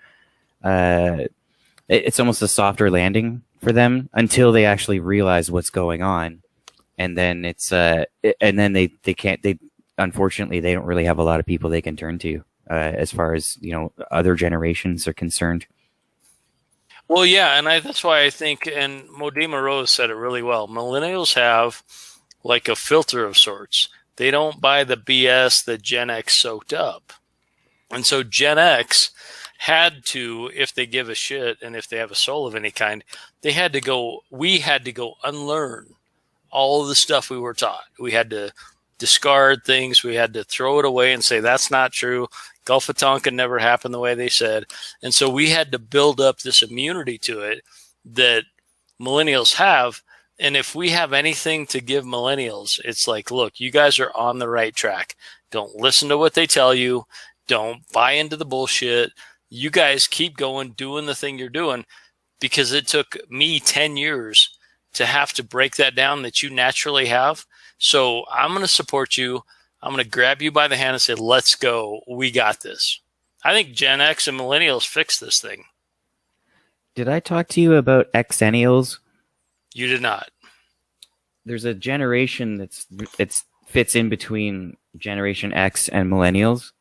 it's almost a softer landing for them until they actually realize what's going on. And then unfortunately, they don't really have a lot of people they can turn to as far as, other generations are concerned. Well, yeah, and that's why I think, and Modima Rose said it really well, millennials have like a filter of sorts. They don't buy the BS that Gen X soaked up. And so Gen X had to, if they give a shit and if they have a soul of any kind, we had to go unlearn all of the stuff we were taught. We had to discard things. We had to throw it away and say, that's not true. Gulf of Tonkin never happened the way they said. And so we had to build up this immunity to it that millennials have And if we have anything to give millennials, it's like, look, you guys are on the right track. Don't listen to what they tell you. Don't buy into the bullshit. You guys keep going, doing the thing you're doing, because it took me 10 years to have to break that down that you naturally have. So I'm going to support you. I'm going to grab you by the hand and say, let's go. We got this. I think Gen X and millennials fix this thing. Did I talk to you about Xennials? You did not. There's a generation it's fits in between Generation X and millennials,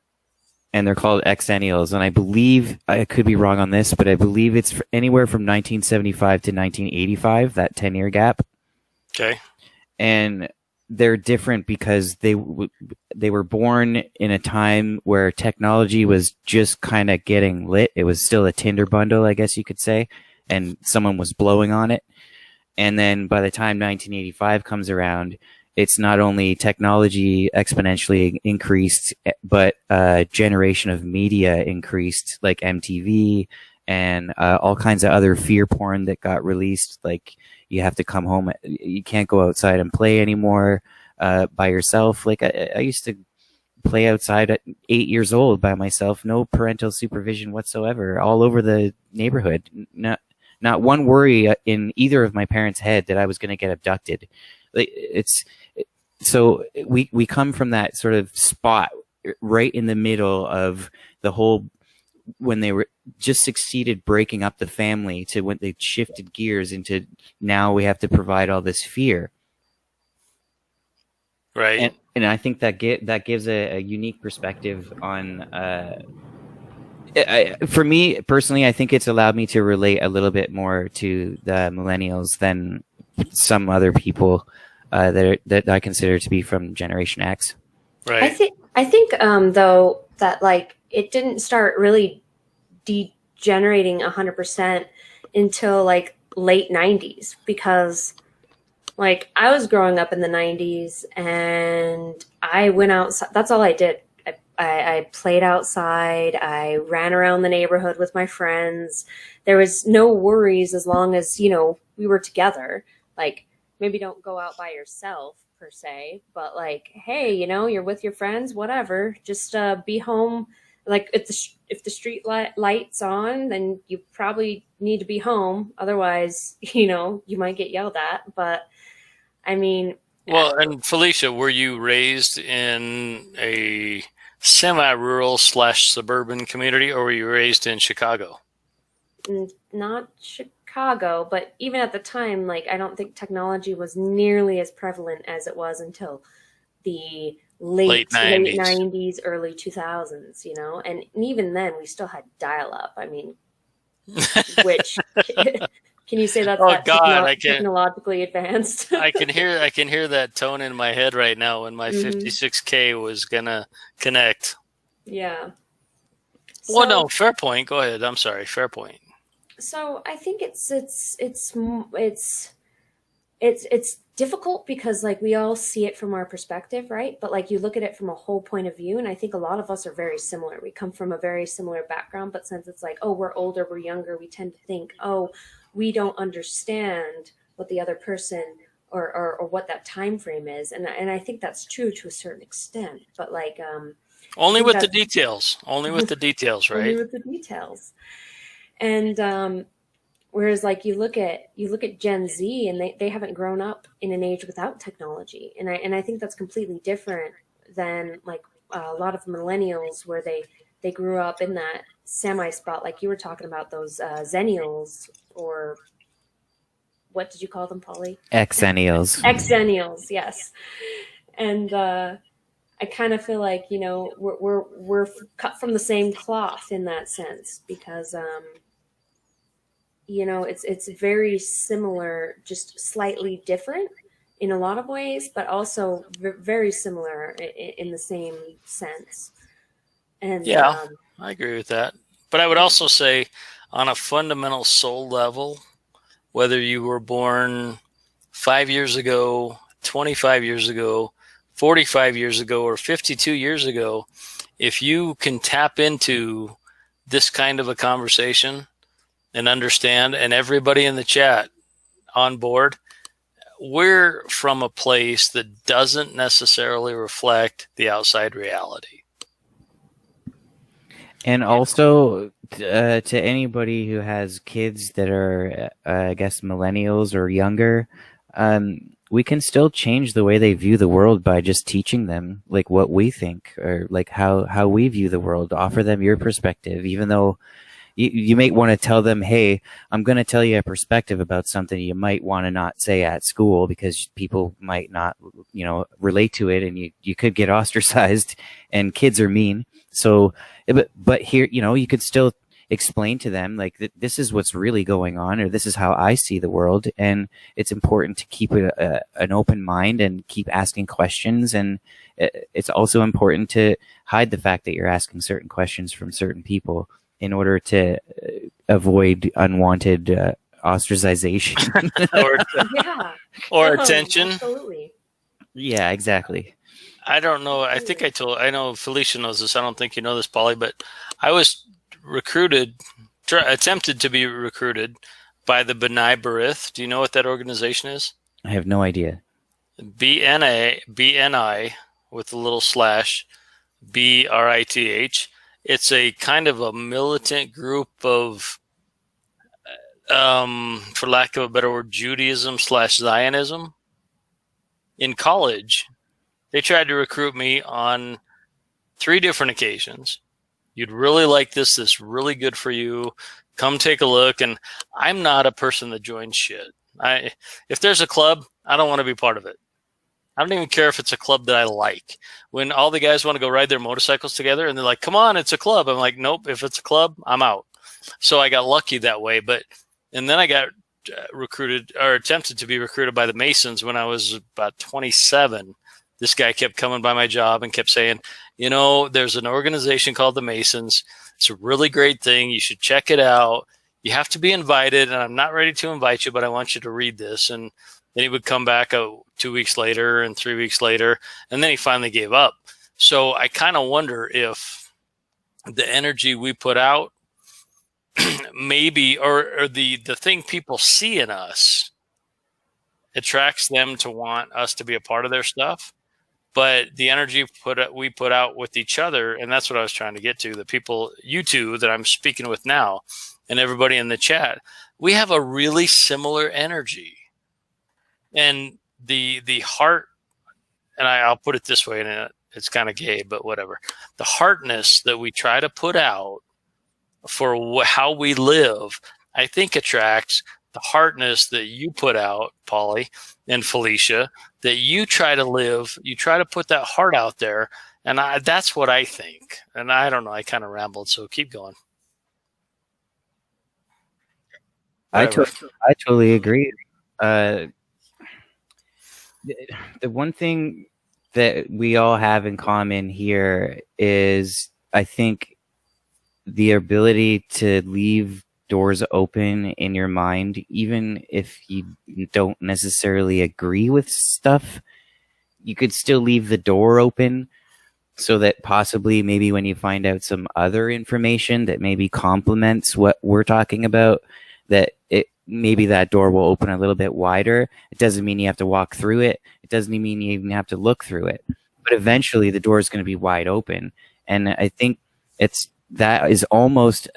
and they're called Xennials. And I believe, I could be wrong on this, but I believe it's anywhere from 1975 to 1985, that 10-year gap. Okay. And they're different because they were born in a time where technology was just kind of getting lit. It was still a Tinder bundle, I guess you could say, and someone was blowing on it. And then by the time 1985 comes around, it's not only technology exponentially increased, but a generation of media increased, like MTV and all kinds of other fear porn that got released. Like, you have to come home, you can't go outside and play anymore by yourself. Like, I used to play outside at 8 years old by myself, no parental supervision whatsoever, all over the neighborhood. Not one worry in either of my parents' head that I was going to get abducted. So we come from that sort of spot right in the middle of the whole, when they were just succeeded breaking up the family, to when they shifted gears into now we have to provide all this fear. Right. And I think that gives a unique perspective on. For me personally, I think it's allowed me to relate a little bit more to the millennials than some other people that I consider to be from Generation X. Right. I think though, that like it didn't start really degenerating 100% until like late 90s, because like I was growing up in the 90s and I went outside. That's all I did. I played outside. I ran around the neighborhood with my friends. There was no worries as long as, you know, we were together. Like, maybe don't go out by yourself per se, but like, hey, you know, you're with your friends, whatever. Just be home. Like, if the street light's on, then you probably need to be home. Otherwise, you know, you might get yelled at. But I mean, well, and Felisha, were you raised in a semi-rural / suburban community, or were you raised in Chicago? Not Chicago, but even at the time, like, I don't think technology was nearly as prevalent as it was until the late 90s, early 2000s, you know? And even then, we still had dial-up. I mean, which... Can you say that's technologically advanced? I can hear that tone in my head right now when my 56K was gonna connect. Yeah. Well, no, fair point. Go ahead. I'm sorry. Fair point. So I think it's difficult because like we all see it from our perspective, right? But like you look at it from a whole point of view, and I think a lot of us are very similar. We come from a very similar background, but since it's like, oh, we're older, we're younger, we tend to think, oh, we don't understand what the other person or what that time frame is, and I think that's true to a certain extent. But like, only with the details. Only with the details, right? Only with the details. And whereas like you look at Gen Z, and they haven't grown up in an age without technology, and I think that's completely different than like a lot of millennials, where they grew up in that semi spot, like you were talking about, those Zennials, or what did you call them, Polly? Xennials. Xennials, yes. And I kind of feel like, you know, we're cut from the same cloth in that sense, because you know, it's very similar, just slightly different in a lot of ways, but also very similar in the same sense. And yeah, I agree with that. But I would also say, on a fundamental soul level, whether you were born 5 years ago, 25 years ago, 45 years ago, or 52 years ago, if you can tap into this kind of a conversation and understand, and everybody in the chat on board, we're from a place that doesn't necessarily reflect the outside reality. And also, to anybody who has kids that are, I guess, millennials or younger, we can still change the way they view the world by just teaching them like what we think, or like how we view the world. Offer them your perspective, even though you might want to tell them, hey, I'm going to tell you a perspective about something you might want to not say at school because people might not, relate to it, and you could get ostracized, and kids are mean. So, but here, you could still explain to them like this is what's really going on, or this is how I see the world. And it's important to keep an open mind and keep asking questions. And it's also important to hide the fact that you're asking certain questions from certain people in order to avoid unwanted ostracization or attention. Absolutely. Yeah, exactly. I don't know. I know Felisha knows this. I don't think you know this, Polly, but I was attempted to be recruited by the B'nai B'rith. Do you know what that organization is? I have no idea. BNI with a little slash, BRITH. It's a kind of a militant group of, for lack of a better word, Judaism / Zionism. In college, they tried to recruit me on 3 different occasions. You'd really like this. This is really good for you. Come take a look. And I'm not a person that joins shit. If there's a club, I don't want to be part of it. I don't even care if it's a club that I like. When all the guys want to go ride their motorcycles together and they're like, come on, it's a club. I'm like, nope, if it's a club, I'm out. So I got lucky that way. And then I got recruited, or attempted to be recruited by the Masons when I was about 27. This guy kept coming by my job and kept saying, there's an organization called the Masons. It's a really great thing. You should check it out. You have to be invited, and I'm not ready to invite you, but I want you to read this. And then he would come back 2 weeks later and 3 weeks later, and then he finally gave up. So I kind of wonder if the energy we put out maybe, or the thing people see in us attracts them to want us to be a part of their stuff. But the energy we put out with each other, and that's what I was trying to get to, the people, you two that I'm speaking with now, and everybody in the chat, we have a really similar energy. And the heart, and I'll put it this way, and it's kind of gay, but whatever. The heartness that we try to put out for how we live, I think attracts the heartness that you put out, Polly and Felisha, that you try to live. You try to put that heart out there, and that's what I think. And I don't know, I kind of rambled, so keep going. I totally agree. The one thing that we all have in common here is, I think, the ability to leave doors open in your mind, even if you don't necessarily agree with stuff. You could still leave the door open so that possibly maybe when you find out some other information that maybe complements what we're talking about, that maybe that door will open a little bit wider. It doesn't mean you have to walk through it. It doesn't mean you even have to look through it. But eventually the door is going to be wide open. And I think that is almost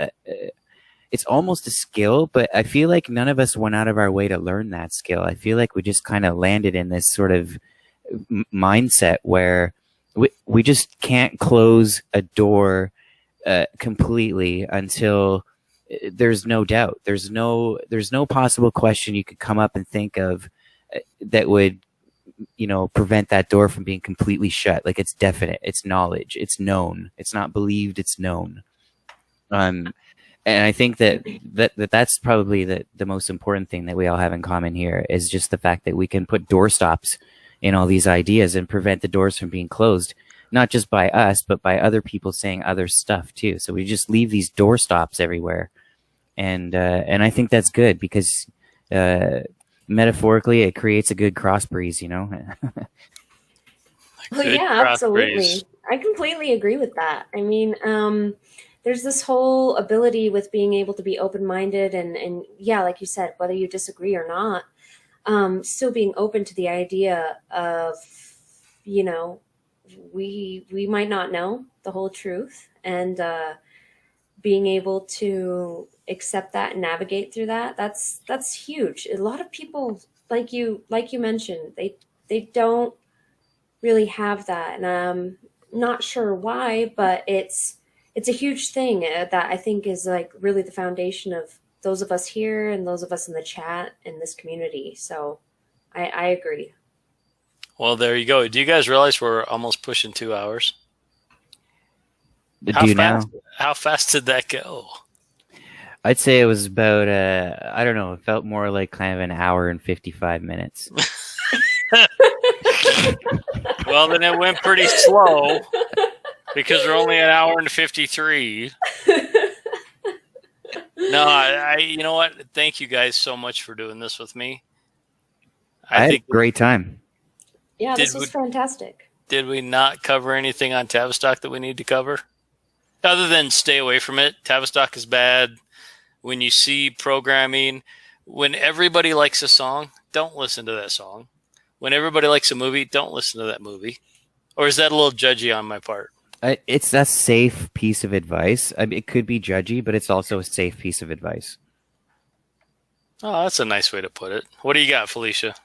it's almost a skill, but I feel like none of us went out of our way to learn that skill. I feel like we just kind of landed in this sort of mindset where we just can't close a door completely until there's no doubt. There's no possible question you could come up and think of that would, prevent that door from being completely shut. Like, it's definite, it's knowledge, it's known, it's not believed, it's known. And I think that's probably the most important thing that we all have in common here, is just the fact that we can put doorstops in all these ideas and prevent the doors from being closed, not just by us, but by other people saying other stuff too. So we just leave these doorstops everywhere. And I think that's good because, metaphorically, it creates a good cross breeze, Well, yeah, absolutely. I completely agree with that. I mean, there's this whole ability with being able to be open-minded and yeah, like you said, whether you disagree or not, still being open to the idea of, you know, we might not know the whole truth, and being able to accept that and navigate through that, that's huge. A lot of people, like you mentioned, they don't really have that, and I'm not sure why, but it's a huge thing that I think is like really the foundation of those of us here and those of us in the chat in this community. So I agree. Well, there you go. Do you guys realize we're almost pushing 2 hours? Do you now? How fast did that go? I'd say it was about, I don't know, it felt more like kind of an hour and 55 minutes. Well, then it went pretty slow because we're only an hour and 53. No, I you know what? Thank you guys so much for doing this with me. I had a great time. Yeah, this was fantastic. Did we not cover anything on Tavistock that we need to cover? Other than stay away from it. Tavistock is bad. When you see programming, when everybody likes a song, don't listen to that song. When everybody likes a movie, don't listen to that movie. Or is that a little judgy on my part? It's a safe piece of advice. I mean, it could be judgy, but it's also a safe piece of advice. Oh, that's a nice way to put it. What do you got, Felisha?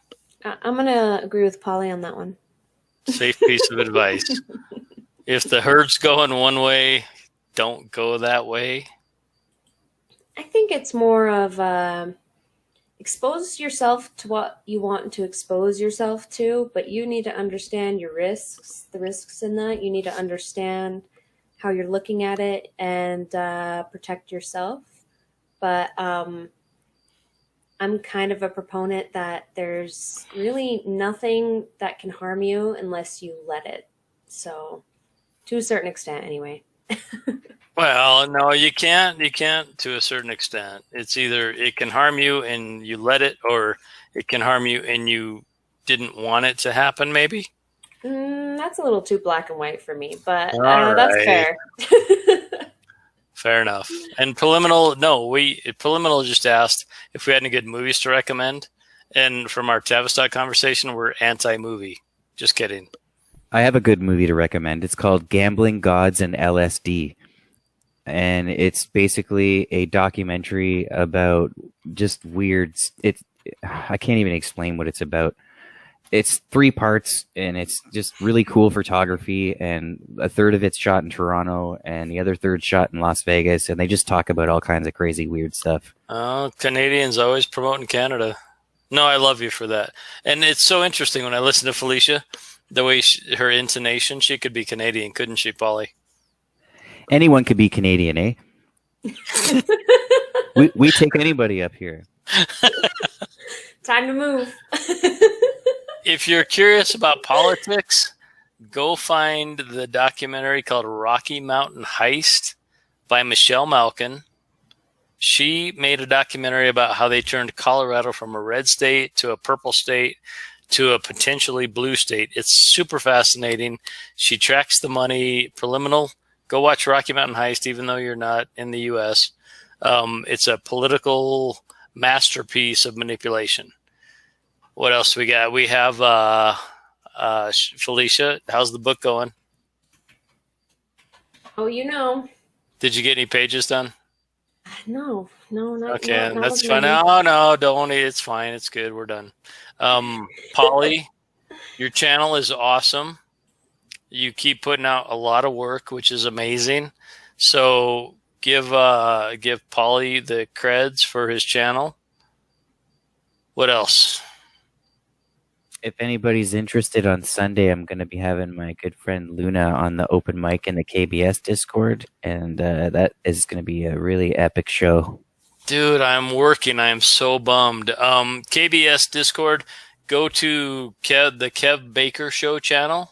I'm going to agree with Polly on that one. Safe piece of advice. If the herd's going one way, don't go that way. I think it's more of expose yourself to what you want to expose yourself to, but you need to understand your risks, the risks in that. You need to understand how you're looking at it and protect yourself. But I'm kind of a proponent that there's really nothing that can harm you unless you let it. So, to a certain extent, anyway. Well, no, you can't. You can't to a certain extent. It's either it can harm you and you let it, or it can harm you and you didn't want it to happen, maybe? That's a little too black and white for me, but right. that's fair. Fair enough. And Preliminal just asked if we had any good movies to recommend. And from our Tavistock conversation, we're anti-movie. Just kidding. I have a good movie to recommend. It's called Gambling Gods and LSD. And it's basically a documentary about just weird. I can't even explain what it's about. It's 3 parts, and it's just really cool photography. And a third of it's shot in Toronto, and the other third shot in Las Vegas. And they just talk about all kinds of crazy, weird stuff. Oh, Canadians always promoting Canada. No, I love you for that. And it's so interesting when I listen to Felisha, the way her intonation, she could be Canadian, couldn't she, Polly? Anyone could be Canadian, eh? we take anybody up here. Time to move. If you're curious about politics, go find the documentary called Rocky Mountain Heist by Michelle Malkin. She made a documentary about how they turned Colorado from a red state to a purple state to a potentially blue state. It's super fascinating. She tracks the money. Preliminal. Go watch Rocky Mountain Heist, even though you're not in the U.S. It's a political masterpiece of manipulation. What else we got? We have Felisha. How's the book going? Oh, you know. Did you get any pages done? No, not okay. not That's fine. No, don't. It's fine. It's good. We're done. Polly, your channel is awesome. You keep putting out a lot of work, which is amazing. So give Polly the creds for his channel. What else? If anybody's interested, on Sunday, I'm going to be having my good friend Luna on the open mic in the KBS Discord, and that is going to be a really epic show. Dude, I'm working. I'm so bummed. KBS Discord, go to the Kev Baker Show channel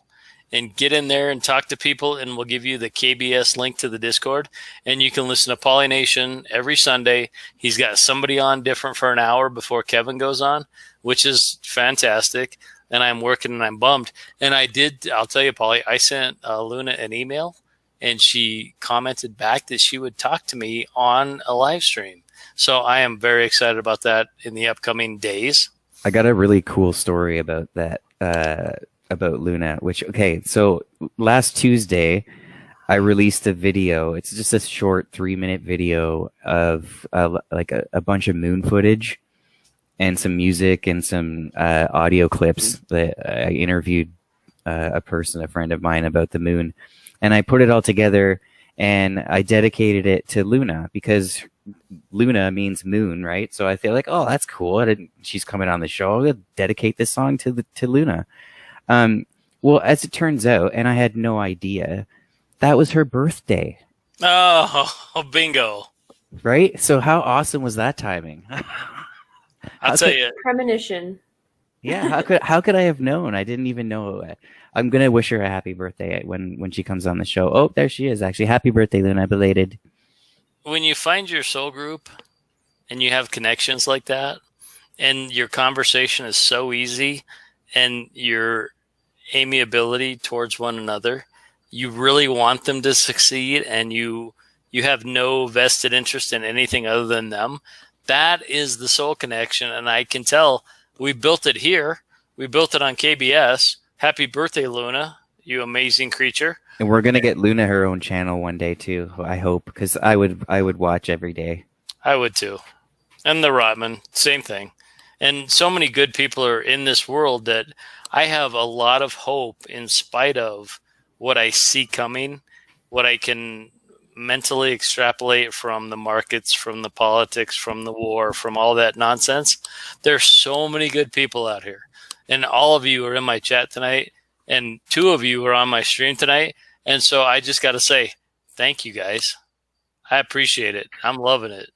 and get in there and talk to people, and we'll give you the KBS link to the Discord, and you can listen to Polynation every Sunday. He's got somebody on different for an hour before Kevin goes on, which is fantastic. And I'm working and I'm bummed. And I'll tell you, Polly, I sent Luna an email, and she commented back that she would talk to me on a live stream. So I am very excited about that in the upcoming days. I got a really cool story about that, about Luna, so last Tuesday, I released a video. It's just a short 3-minute video of like a bunch of moon footage and some music and some audio clips that I interviewed a friend of mine about the moon. And I put it all together and I dedicated it to Luna because Luna means moon, right? So I feel like, oh, that's cool. She's coming on the show. I'll dedicate this song to Luna. Well, as it turns out, and I had no idea, that was her birthday. Oh, bingo. Right? So how awesome was that timing? I'll tell you. Premonition. Yeah, how could I have known? I didn't even know. I'm gonna wish her a happy birthday when she comes on the show. Oh, there she is. Actually, happy birthday, Luna, belated. When you find your soul group and you have connections like that, and your conversation is so easy, and your amiability towards one another, you really want them to succeed, and you have no vested interest in anything other than them. That is the soul connection, and I can tell we built it here. We built it on KBS. Happy birthday, Luna, you amazing creature. And we're gonna get Luna her own channel one day too. I hope, because I would watch every day. I would too. And the Rotman, same thing. And so many good people are in this world that I have a lot of hope in spite of what I see coming, what I can mentally extrapolate from the markets, from the politics, from the war, from all that nonsense. There's so many good people out here. And all of you are in my chat tonight, and 2 of you are on my stream tonight. And so I just got to say, thank you guys. I appreciate it. I'm loving it.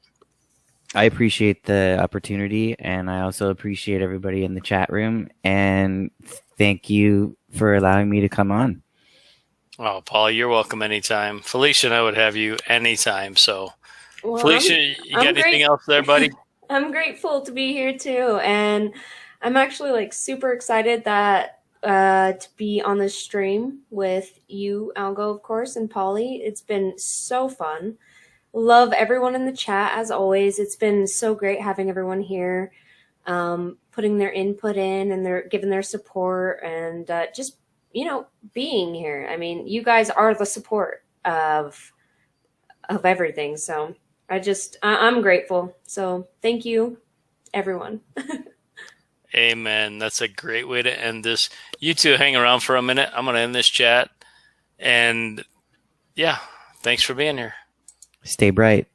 I appreciate the opportunity, and I also appreciate everybody in the chat room. And thank you for allowing me to come on. Oh, Paul, you're welcome anytime. Felisha and I would have you anytime. So, well, Felisha, you got anything else there, buddy? I'm grateful to be here too, and I'm actually like super excited that to be on this stream with you, Algo, of course, and Polly. It's been so fun. Love everyone in the chat as always. It's been so great having everyone here, putting their input in and they're giving their support and just being here. I mean, you guys are the support of everything. So I'm grateful. So thank you, everyone. Amen. That's a great way to end this. You two hang around for a minute. I'm going to end this chat. And yeah, thanks for being here. Stay bright.